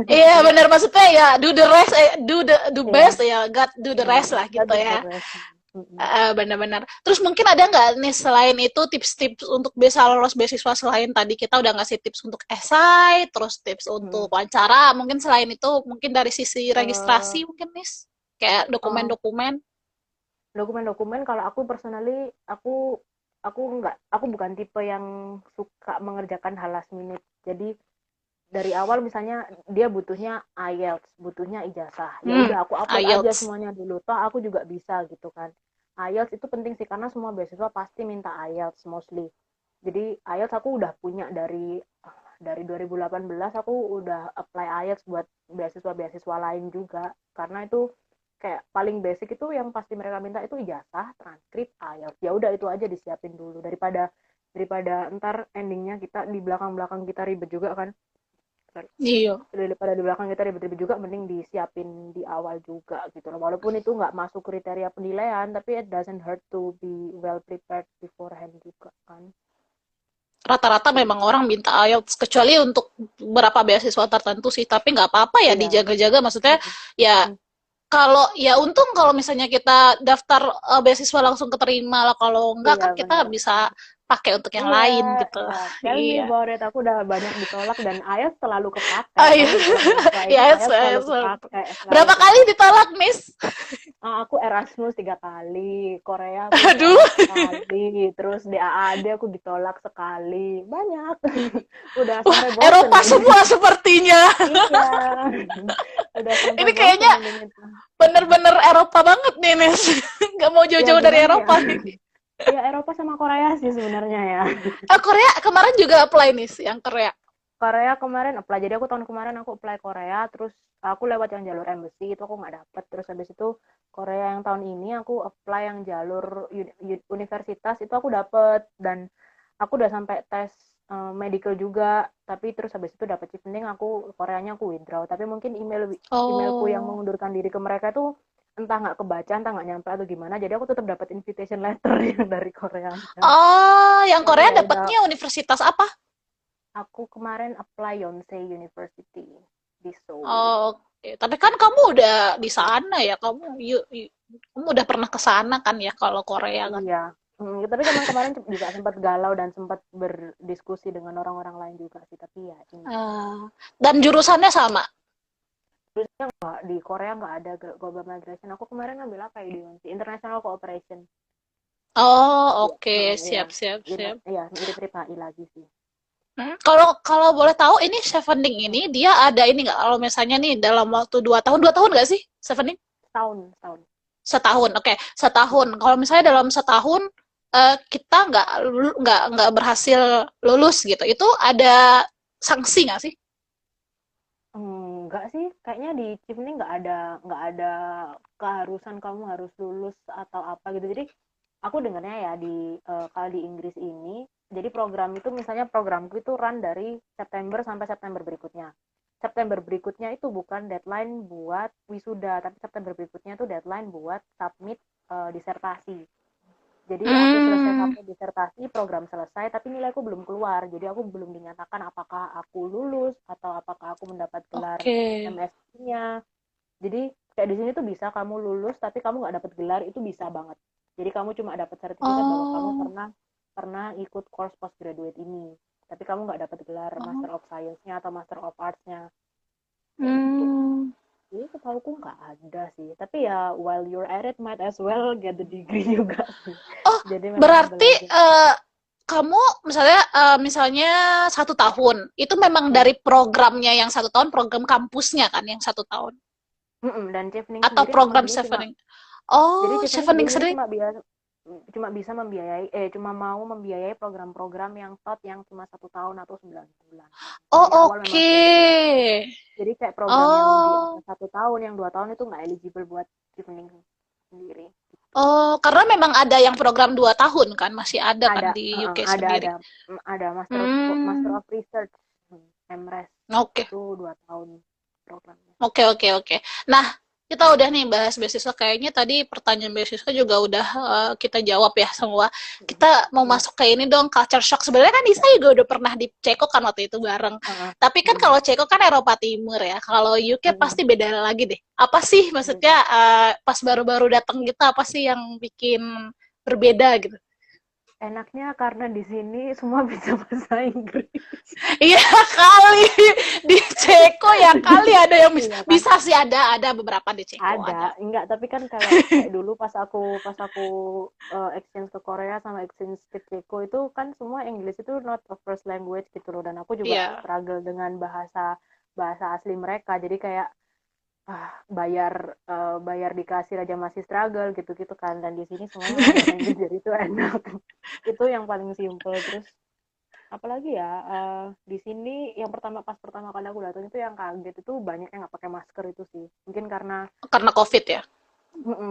iya benar maksudnya ya do the rest do Iya, best ya God do the iya, rest lah gut gitu the ya. rest. Mm-mm. Benar-benar. Terus mungkin ada nggak nih selain itu tips-tips untuk bisa lolos beasiswa selain tadi kita udah ngasih tips untuk esai, terus tips untuk Mm. wawancara, mungkin selain itu mungkin dari sisi Eh, registrasi mungkin nih kayak eh, dokumen-dokumen. dokumen-dokumen kalau aku personally aku bukan tipe yang suka mengerjakan hal last minute jadi dari awal misalnya dia butuhnya IELTS butuhnya ijazah ya Hmm, udah aku upload aja IELTS. semuanya dulu toh aku juga bisa gitu kan IELTS itu penting sih karena semua beasiswa pasti minta IELTS mostly jadi IELTS aku udah punya dari 2018 aku udah apply IELTS buat beasiswa-beasiswa lain juga karena itu kayak paling basic itu yang pasti mereka minta itu ijazah, transkrip, IELTS. Ya udah itu aja disiapin dulu daripada daripada ntar endingnya kita di belakang-belakang kita ribet juga kan. Iya. Daripada di belakang kita ribet-ribet juga mending disiapin di awal juga gitu loh. Walaupun itu nggak masuk kriteria penilaian tapi it doesn't hurt to be well prepared beforehand juga kan. Rata-rata memang orang minta IELTS kecuali untuk beberapa beasiswa tertentu sih, tapi nggak apa-apa ya Iya. dijaga-jaga. Maksudnya Mm-mm. ya Mm-mm. kalau ya untung kalau misalnya kita daftar beasiswa langsung keterima lah. Kalau enggak Iya kan kita benar. bisa pakai untuk yang Iya, lain gitu. iya. Tell me Iya. about it. Aku udah banyak ditolak dan IELTS selalu kepakai. Ayo. Kamu kalau mahasiswa ini Ya, IELTS selalu kepakai, selalu berapa kali kepakai. ditolak, Miss? Aku Erasmus 3 kali, Korea aku Aduh. ditolak sekali, terus di AAD aku ditolak sekali, banyak. Udah Wah, sampai bosen Eropa ini. semua sepertinya. Iya, udah sampai Ini bosen kayaknya ini kita. bener-bener Eropa banget nih, Miss. Nggak mau Ya jauh-jauh dari gimana ya? Eropa nih. Ya Eropa sama Korea sih sebenarnya ya. Korea kemarin juga apply nih, yang Korea. Korea kemarin apply jadi aku tahun kemarin aku apply Korea terus aku lewat yang jalur embassy itu aku nggak dapet terus habis itu Korea yang tahun ini aku apply yang jalur universitas itu aku dapet dan aku udah sampai tes medical juga tapi terus habis itu dapet shift penting aku Koreanya aku withdraw tapi mungkin emailku yang Oh. mengundurkan diri ke mereka itu entah nggak kebaca entah nggak nyampe atau gimana jadi aku tetap dapat invitation letter yang dari Korea Oh, yang jadi Korea ya udah dapatnya universitas apa? aku kemarin apply Yonsei University di Seoul. Oh, oke. Tapi kan kamu udah di sana ya, kamu udah pernah ke sana kan ya kalau Korea kan? Iya, Tapi kemarin juga sempat galau dan sempat berdiskusi dengan orang-orang lain juga sih. Tapi ya ini Dan jurusannya sama. terusnya nggak di Korea nggak ada global migration. Aku kemarin ngambil apa ya di UNC? International Cooperation. Oh, Iya, oke, iya. siap, siap, siap. Iya, mirip-mirip HI lagi sih. Kalau kalau boleh tahu ini Chevening ini dia ada ini nggak? Kalau misalnya nih dalam waktu 2 tahun nggak sih Chevening? Setahun, setahun. Setahun, oke, setahun. Kalau misalnya dalam setahun kita nggak berhasil lulus gitu, itu ada sanksi nggak sih? Enggak sih, kayaknya di CIF ini nggak ada keharusan kamu harus lulus atau apa gitu. Jadi aku dengarnya ya kalau di Inggris ini, jadi program itu misalnya programku itu run dari September sampai September berikutnya. September berikutnya itu bukan deadline buat wisuda, tapi September berikutnya itu deadline buat submit disertasi. Jadi aku selesai Hmm, submit disertasi, program selesai, tapi nilaiku belum keluar. Jadi aku belum dinyatakan apakah aku lulus atau apakah aku mendapat gelar oke. MSc-nya. Jadi kayak di sini tuh bisa kamu lulus tapi kamu nggak dapat gelar, itu bisa banget. Jadi kamu cuma dapat sertifikat bahwa kamu Oh, pernah pernah ikut course postgraduate ini. Tapi kamu nggak dapat gelar oh, Master of Science-nya atau Master of Arts-nya. Kayak gitu. hmm. Jadi setauku nggak ada sih. Tapi ya while you're at it, might as well get the degree juga sih. Oh, Jadi memang berarti belajar. kamu misalnya 1 tahun itu memang Hmm. dari programnya yang 1 tahun, program kampusnya kan yang 1 tahun, Dan chevening atau sendiri program ini cuma Chevening? Oh, Chevening sendiri ini sendiri. cuma bisa membiayai cuma mau membiayai program-program yang yang cuma 1 tahun atau 9 bulan. Oh, Di awal memang oke. seperti itu. Jadi kayak program yang di Oh, atas 1 tahun, yang 2 tahun itu nggak eligible buat chevening sendiri. Gitu. oh, karena memang ada yang program 2 tahun kan, masih ada kan Ada, di UK sendiri. ada Master Hmm, of Research, MRes oke. itu 2 tahun programnya. Oke, oke, oke. Nah, kita udah nih bahas beasiswa. Kayaknya tadi pertanyaan beasiswa juga udah kita jawab ya semua. Kita mau Iya. masuk ke ini dong, culture shock. Sebenarnya kan Nisa juga udah pernah di Ceko kan waktu itu bareng. Heeh. Tapi kan kalau Ceko kan Eropa Timur ya. Kalau UK pasti beda lagi deh. Apa sih maksudnya pas baru-baru datang gitu, apa sih yang bikin berbeda gitu? Enaknya karena di sini semua bisa bahasa Inggris. Iya kali di Ceko ya kali ada yang bisa, Iya kan? bisa sih ada beberapa di Ceko ada. Enggak, tapi kan kalau kayak dulu pas aku exchange ke Korea sama exchange ke Ceko itu kan semua Inggris itu not a first language gitu loh, dan aku juga Iya. struggle dengan bahasa bahasa asli mereka. Jadi kayak bayar di kasir aja masih struggle gitu-gitu kan, dan di sini semuanya bahasa Inggris jadi itu enak. Itu yang paling simple. Terus apalagi ya, di sini yang pas pertama kali aku datang itu yang kaget itu banyak yang nggak pakai masker itu sih, mungkin karena Karena COVID ya.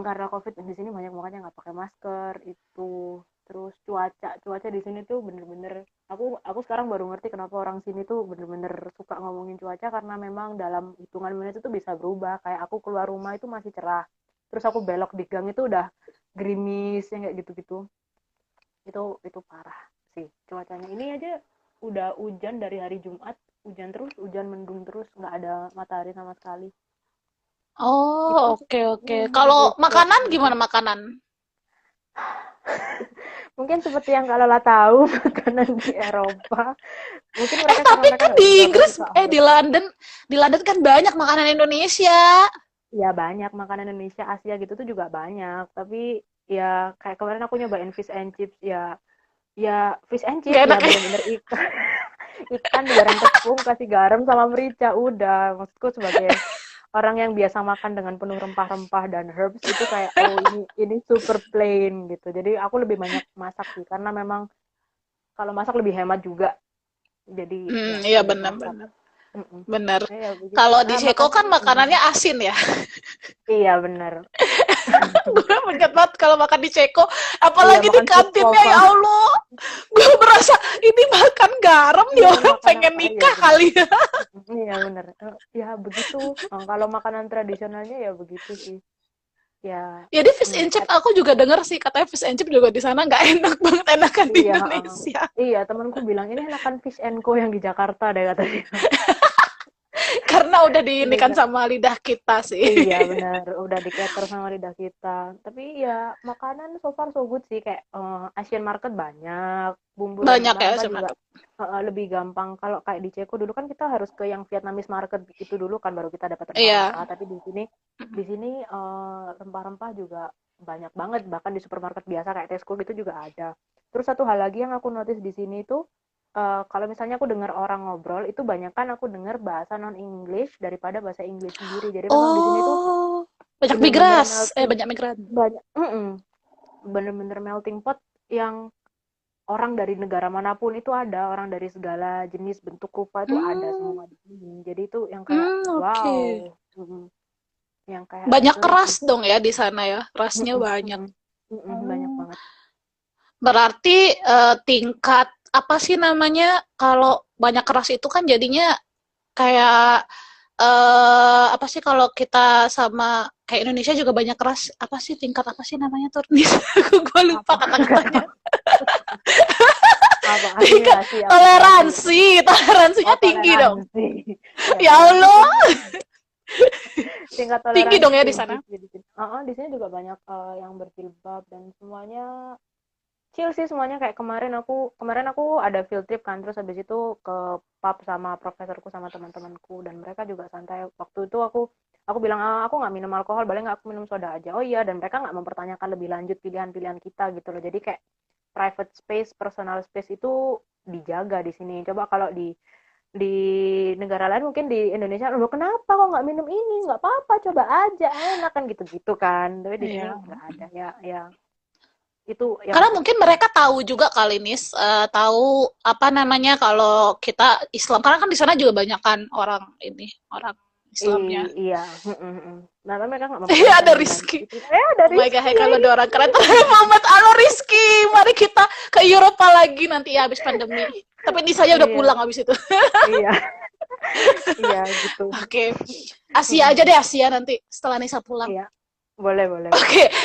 karena covid di sini banyak banget yang nggak pakai masker itu. Terus cuaca di sini tuh bener-bener, aku sekarang baru ngerti kenapa orang sini tuh bener-bener suka ngomongin cuaca, karena memang dalam hitungan menit itu bisa berubah. Kayak aku keluar rumah itu masih cerah, terus aku belok di gang itu udah gerimis yang kayak gitu-gitu. Itu parah sih cuacanya. Ini aja udah hujan dari hari Jumat, hujan terus, hujan mendung terus, nggak ada matahari sama sekali. Oh, Itu sih. oke oke. Kalau makanan gimana makanan? Mungkin seperti yang Kak Lola tahu, makanan di Eropa. Mungkin mereka karena Tapi mereka kan nggak di seberapa Inggris, suka hot. di London kan banyak makanan Indonesia. Ya banyak makanan Indonesia, Asia gitu tuh juga banyak. Tapi ya kayak kemarin aku nyobain fish and chips, ya fish and chips Gak ya enak ya. bener-bener ikan. Ikan digoreng tepung, kasih garam sama merica, udah. Maksudku sebagai orang yang biasa makan dengan penuh rempah-rempah dan herbs itu kayak, oh ini super plain gitu. Jadi aku lebih banyak masak sih, karena memang kalau masak lebih hemat juga. Jadi ya Iya banyak masak. benar-benar. Mm-mm. Benar. Ya begitu. Kalau di Ceko Makanan, kan makanannya asin ya. iya benar. Gue ingat banget kalau makan di Ceko, Iya, apalagi di makan food kantinnya ya coma. Allah. Gue merasa ini makan garam nih Iya, orang makan pengen apa? Iya nikah benar. kali ya. Iya benar. Ya begitu. Kalau makanan tradisionalnya ya begitu sih. Ya, Jadi fish and chip aku juga denger sih katanya fish and chip juga di sana nggak enak banget enakan di iya, Indonesia. iya temanku bilang ini enakan Fish and Co yang di Jakarta deh katanya. Karena udah Iya, diinikan sama lidah kita sih. iya benar, udah di cater sama lidah kita. Tapi ya makanan so far so good sih, kayak Asian market banyak, bumbu Banyak ya rempah-rempah juga sebenarnya. lebih gampang. Kalau kayak di Ceko dulu kan kita harus ke yang Vietnamese market itu dulu kan baru kita dapat Iya. rempah-rempah. Tapi di sini rempah-rempah juga banyak banget, bahkan di supermarket biasa kayak Tesco gitu juga ada. Terus satu hal lagi yang aku notice di sini tuh, kalau misalnya aku dengar orang ngobrol, itu banyak kan aku dengar bahasa non-English daripada bahasa Inggris sendiri. Jadi memang di sini tuh Oh, banyak bener-bener banyak migran. banyak, bener-bener melting pot yang orang dari negara manapun itu ada, orang dari segala jenis bentuk rupa itu ada Hmm, semua di sini. Jadi itu yang kayak oke. wow, yang kayak Banyak wih keras gitu. dong ya di sana ya. Rasnya banyak. Banyak Oh. banget. Berarti tingkat apa sih namanya kalau banyak keras itu kan jadinya kayak apa sih kalau kita sama kayak Indonesia juga banyak keras apa sih tingkat apa sih namanya tuh gue lupa Apa? Gak kata-katanya tahu. Apa tingkat asimilasi, akulturasi ya. toleransinya Oh, tinggi dong toleransi. Ya, ya toleransi Allah tinggi. Tingkat tinggi toleransi dong ya di tinggi sana. sih di sini. Di sini juga banyak yang berjilbab dan semuanya chill sih semuanya. Kayak kemarin aku ada field trip kan, terus habis itu ke pub sama profesorku sama teman-temanku dan mereka juga santai. Waktu itu aku bilang, aku nggak minum alkohol, boleh nggak aku minum soda aja. Oh iya, dan mereka nggak mempertanyakan lebih lanjut pilihan-pilihan kita gitu loh. Jadi kayak private space, personal space itu dijaga di sini. Coba kalau di negara lain mungkin di Indonesia, lo kenapa kok nggak minum ini, nggak apa-apa coba aja enak kan gitu-gitu kan, tapi di sini Iya. nggak ada ya. Ya itu yang Karena mungkin mereka tahu juga kali Nis, tahu apa namanya kalau kita Islam karena kan di sana juga banyak kan orang ini orang Islamnya. iya. Nah tapi mereka nggak Iya mempertanyakan ada lebih lanjut Rizky. itu. Ada Oh my god, Rizky hai kalau lagi. ada orang keren. Muhammad Alo Rizky, mari kita ke Eropa lagi nanti ya habis pandemi. Tapi ini saya udah Iya, pulang habis itu. iya. Iya gitu. Oke, Asia aja deh Asia nanti setelah Nisa pulang. Iya, boleh boleh boleh Oke. boleh.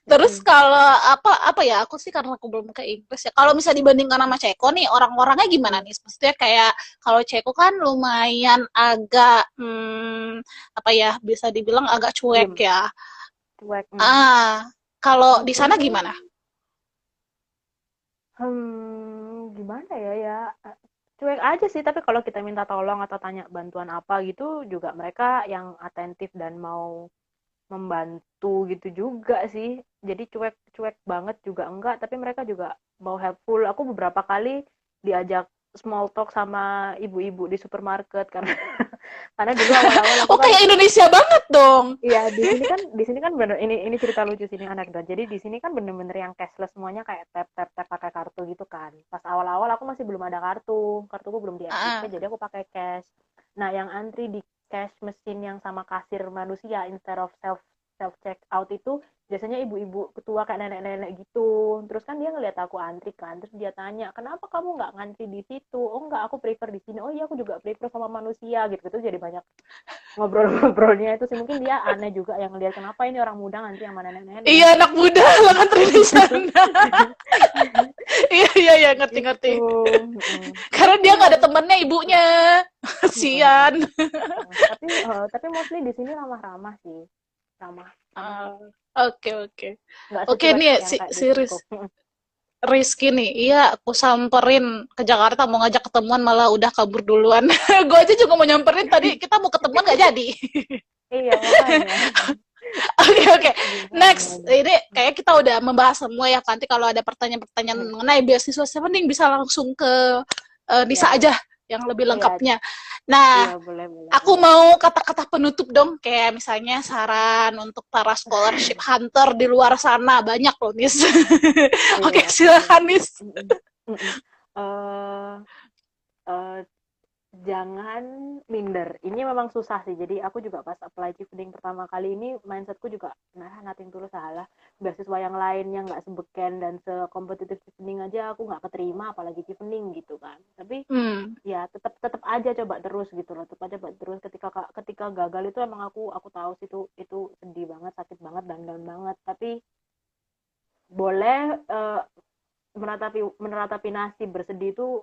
Terus kalau apa ya aku sih karena aku belum ke Inggris ya. Kalau misalnya dibandingkan sama Ceko nih orang-orangnya gimana nih? Maksudnya kayak kalau Ceko kan lumayan agak apa ya bisa dibilang agak cuek Diem, ya. cuek. Ah, kalau Di di sana sini gimana? gimana ya ya, cuek aja sih, tapi kalau kita minta tolong atau tanya bantuan apa gitu juga mereka yang atentif dan mau membantu gitu juga sih. Jadi cuek-cuek banget juga enggak, tapi mereka juga mau helpful. Aku beberapa kali diajak small talk sama ibu-ibu di supermarket karena karena dulu awal-awal aku Oh kan. kayak Indonesia banget dong. Iya, di sini kan bener, ini cerita lucu sini, anekdot. Jadi di sini kan bener-bener yang cashless semuanya, kayak tap tap tap pakai kartu gitu kan. Pas awal-awal aku masih belum ada kartuku belum Ah, diaktifkan, jadi aku pakai cash. Nah, yang antri di cash mesin yang sama kasir manusia instead of self self check out itu biasanya ibu-ibu ketua kayak nenek-nenek gitu. Terus kan dia ngeliat aku antri kan, terus dia tanya, kenapa kamu nggak ngantri di situ? Oh nggak, aku prefer di sini. Oh iya, aku juga prefer sama manusia gitu. Itu jadi banyak ngobrol-ngobrolnya itu sih. Mungkin dia aneh juga yang lihat kenapa ini orang muda ngantri sama nenek-nenek iya gitu. anak muda lah ngantri di sana. Iya iya iya ngerti-ngerti. Gitu. Mm. Karena Tapi dia nggak yang ada temennya ibunya. mm-mm. Kasian. Tapi mostly di sini ramah-ramah sih, ramah ramah, Ah, oke oke. nggak Oke secuek nih yang si, kayak di si Ceko. Rizky nih, iya aku samperin ke Jakarta mau ngajak ketemuan malah udah kabur duluan. Gue aja juga mau nyamperin tadi kita mau ketemuan nggak jadi. Iya makanya. Oke oke. Gimana Next, nih. ini kayak kita udah membahas semua ya. Nanti kalau ada pertanyaan-pertanyaan Mm. mengenai beasiswa mending bisa langsung ke Nisa Iya, aja yang lebih iya, lengkapnya. Nah, iya, boleh boleh aku boleh. mau kata-kata penutup dong, kayak misalnya saran untuk para scholarship hunter di luar sana banyak loh, Nis. Oke, Iya, iya. silakan Nis. Mm-mm. Mm-mm. Eh, eh, Jangan minder. Ini memang susah sih. Jadi aku juga pas apply Chevening pertama kali ini, mindsetku juga, nah nating tulus salah. Beasiswa yang lain yang nggak sebeken dan sekompetitif Chevening aja aku nggak keterima, apalagi Chevening gitu kan. Tapi Hmm. ya tetap tetap aja coba terus gitu loh. Tetap aja coba terus. Ketika gagal itu emang aku tahu sih itu sedih banget, sakit banget, dan down banget. Tapi boleh Menratapi nasib bersedih itu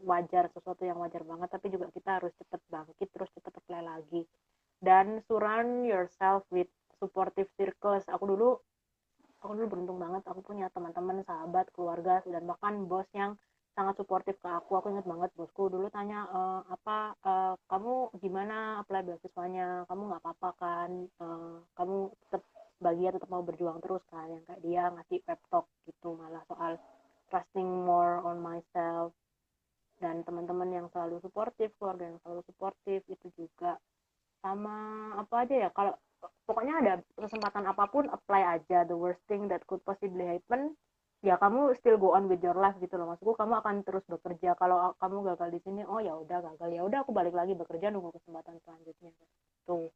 wajar, sesuatu yang wajar banget, tapi juga kita harus cepet bangkit, terus cepet apply lagi, dan surround yourself with supportive circles. Aku dulu beruntung banget, aku punya teman-teman, sahabat, keluarga, dan bahkan bos yang sangat suportif ke aku. Aku ingat banget bosku dulu tanya, kamu gimana apply beasiswanya, kamu nggak apa-apa kan, kamu tetap bahagia, tetap mau berjuang terus kan, yang kayak dia ngasih pep talk gitu, malah soal trusting more on myself. Dan teman-teman yang selalu suportif, keluarga yang selalu suportif itu juga. Sama apa aja ya, kalau pokoknya ada kesempatan apapun apply aja. The worst thing that could possibly happen, ya kamu still go on with your life gitu loh. Maksudku kamu akan terus bekerja. Kalau kamu gagal di sini, oh ya udah gagal, ya udah aku balik lagi bekerja, nunggu kesempatan selanjutnya tuh.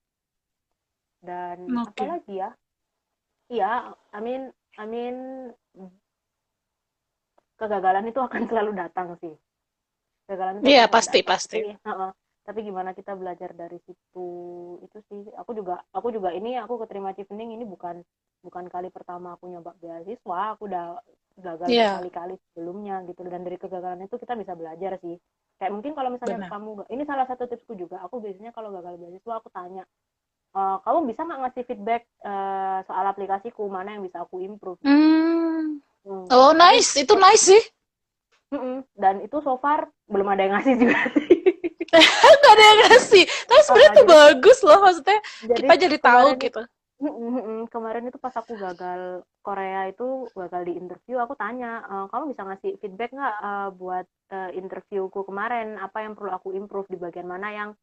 Dan Oke. apalagi ya, iya, I mean kegagalan itu akan selalu datang sih. Kegagalan itu Iya, akan selalu pasti, datang, pasti. tapi gimana kita belajar dari situ, itu sih. Aku juga ini, aku keterima Chevening ini bukan bukan kali pertama aku nyoba beasiswa. Aku udah gagal Iya, berkali-kali sebelumnya gitu, dan dari kegagalan itu kita bisa belajar sih. Kayak mungkin kalau misalnya benar. kamu, ini salah satu tipsku juga, aku biasanya kalau gagal beasiswa aku tanya, kamu bisa nggak ngasih feedback soal aplikasiku, mana yang bisa aku improve gitu. Hmm. Hmm. Oh, Tapi nice. Itu nice sih. dan itu so far belum ada yang ngasih juga sih. Nggak ada yang ngasih. Tapi sebenarnya itu Jadi bagus loh. Maksudnya jadi kita jadi tahu kemarin gitu. kemarin itu pas aku gagal Korea, itu gagal di interview, aku tanya, kamu bisa ngasih feedback nggak buat interviewku kemarin, apa yang perlu aku improve, di bagian mana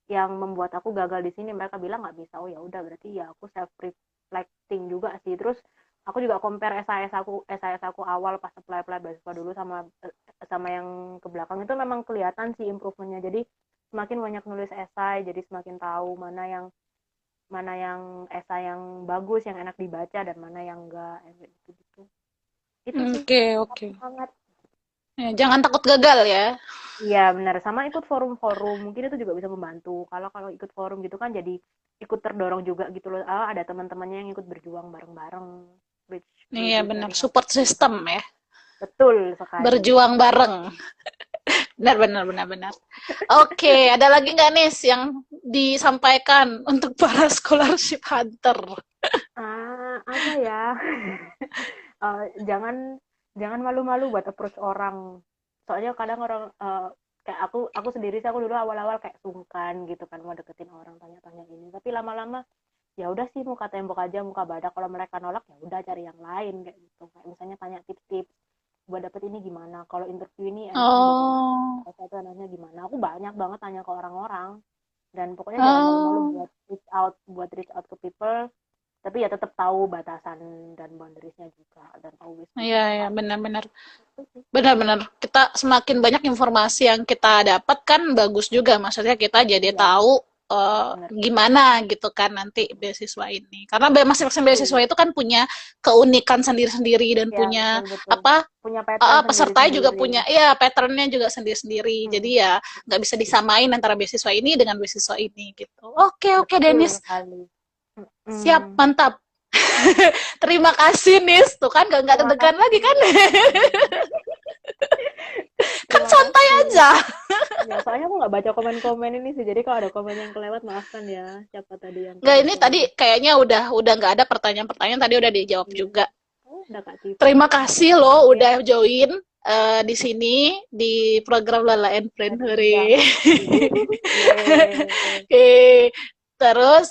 yang membuat aku gagal di sini. Mereka bilang nggak bisa. Oh ya udah, berarti ya aku self reflecting juga sih. Terus aku juga compare SIS aku awal pas apply beasiswa dulu sama sama yang ke belakang, itu memang kelihatan sih improvementnya. Jadi semakin banyak nulis esai, jadi semakin tahu mana yang esai yang bagus, yang enak dibaca, dan mana yang enggak, gitu. Itu sih, Oke, tetap oke. semangat. Ya, jangan takut gagal ya. Iya benar, sama ikut forum-forum mungkin itu juga bisa membantu. Kalau kalau ikut forum gitu kan jadi ikut terdorong juga gitu loh. Ada teman-temannya yang ikut berjuang bareng-bareng, which will Iya, be benar. very Support helpful. system ya. Betul sekali. Berjuang bareng. Benar, benar, benar, benar. Oke, ada lagi nggak nih yang disampaikan untuk para scholarship hunter? Apa ya? Jangan jangan malu-malu buat approach orang. Soalnya kadang orang, kayak aku sendiri sih, aku dulu awal-awal kayak sungkan gitu kan mau deketin orang, tanya-tanya ini. Tapi lama-lama ya udah sih, muka tembok aja, muka badak. Kalau mereka nolak ya udah cari yang lain kayak gitu. Kayak misalnya tanya tips-tips buat dapet ini gimana. Kalau interview ini enaknya bagaimana? Oh, Itu enaknya gimana? Aku banyak banget tanya ke orang-orang. Dan pokoknya jangan malu-malu oh, buat reach out ke people, tapi ya tetap tahu batasan dan boundariesnya juga, dan always be iya, ya, polite. benar-benar. Itu sih. Benar-benar. Kita semakin banyak informasi yang kita dapat kan bagus juga. Maksudnya kita jadi Iya, tahu benar. gimana gitu kan nanti beasiswa ini. Karena masing-masing beasiswa Betul. itu kan punya keunikan sendiri-sendiri dan Ya, punya betul betul. apa Punya pattern pesertanya juga sendiri-sendiri. punya ya patternnya juga sendiri-sendiri. Jadi Hmm, ya nggak bisa disamain antara beasiswa ini dengan beasiswa ini gitu. Oke, oke, betul Denis. sekali. Siap, Hmm. mantap. Terima kasih, Nis. Tuh kan nggak Terima deg-degan lagi kasih. kan? Kan Terima santai kasih. aja. Ya, soalnya aku nggak baca komen-komen ini sih. Jadi kalau ada komen yang kelewat, maafkan ya. Siapa tadi yang Nggak, ini tadi komen-komen? kayaknya udah nggak ada pertanyaan-pertanyaan tadi udah dijawab Iya. juga. Oh, udah Kak Tiffany. Terima Makasih kasih loh ya. udah join di sini di program Lala and Friend Iya. Hore. Yeay. Oke. Terus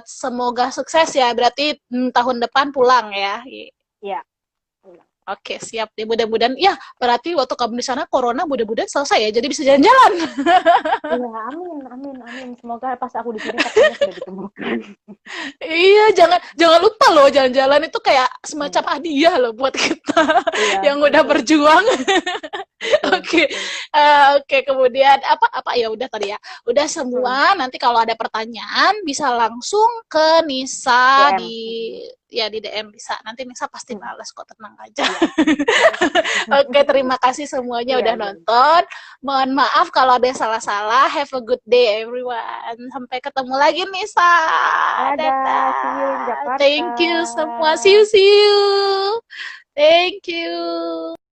semoga sukses ya. Berarti tahun depan pulang ya. Iya. Oke, siap deh. Mudah-mudahan ya, berarti waktu kamu di sana corona mudah-mudahan selesai ya. Jadi bisa jalan-jalan. Iya, amin, amin, amin. Semoga pas aku di sini vaksinnya sudah ditemukan. Iya, jangan jangan lupa loh jalan-jalan itu kayak semacam Hmm. hadiah loh buat kita Iya, yang udah betul, berjuang. betul, Oke, betul. oke, kemudian apa ya udah tadi ya, udah Hmm. semua. Nanti kalau ada pertanyaan bisa langsung ke Nisa DM. di DM bisa. Nanti Nisa pasti Hmm. balas kok, tenang aja. Iya. Oke, terima kasih semuanya Iya, udah iya. nonton. Mohon maaf kalau ada yang salah-salah. Have a good day everyone. Sampai ketemu lagi Nisa. Dadah, see you in Dadah. Jakarta. Thank you semua. See you, see you. Thank you.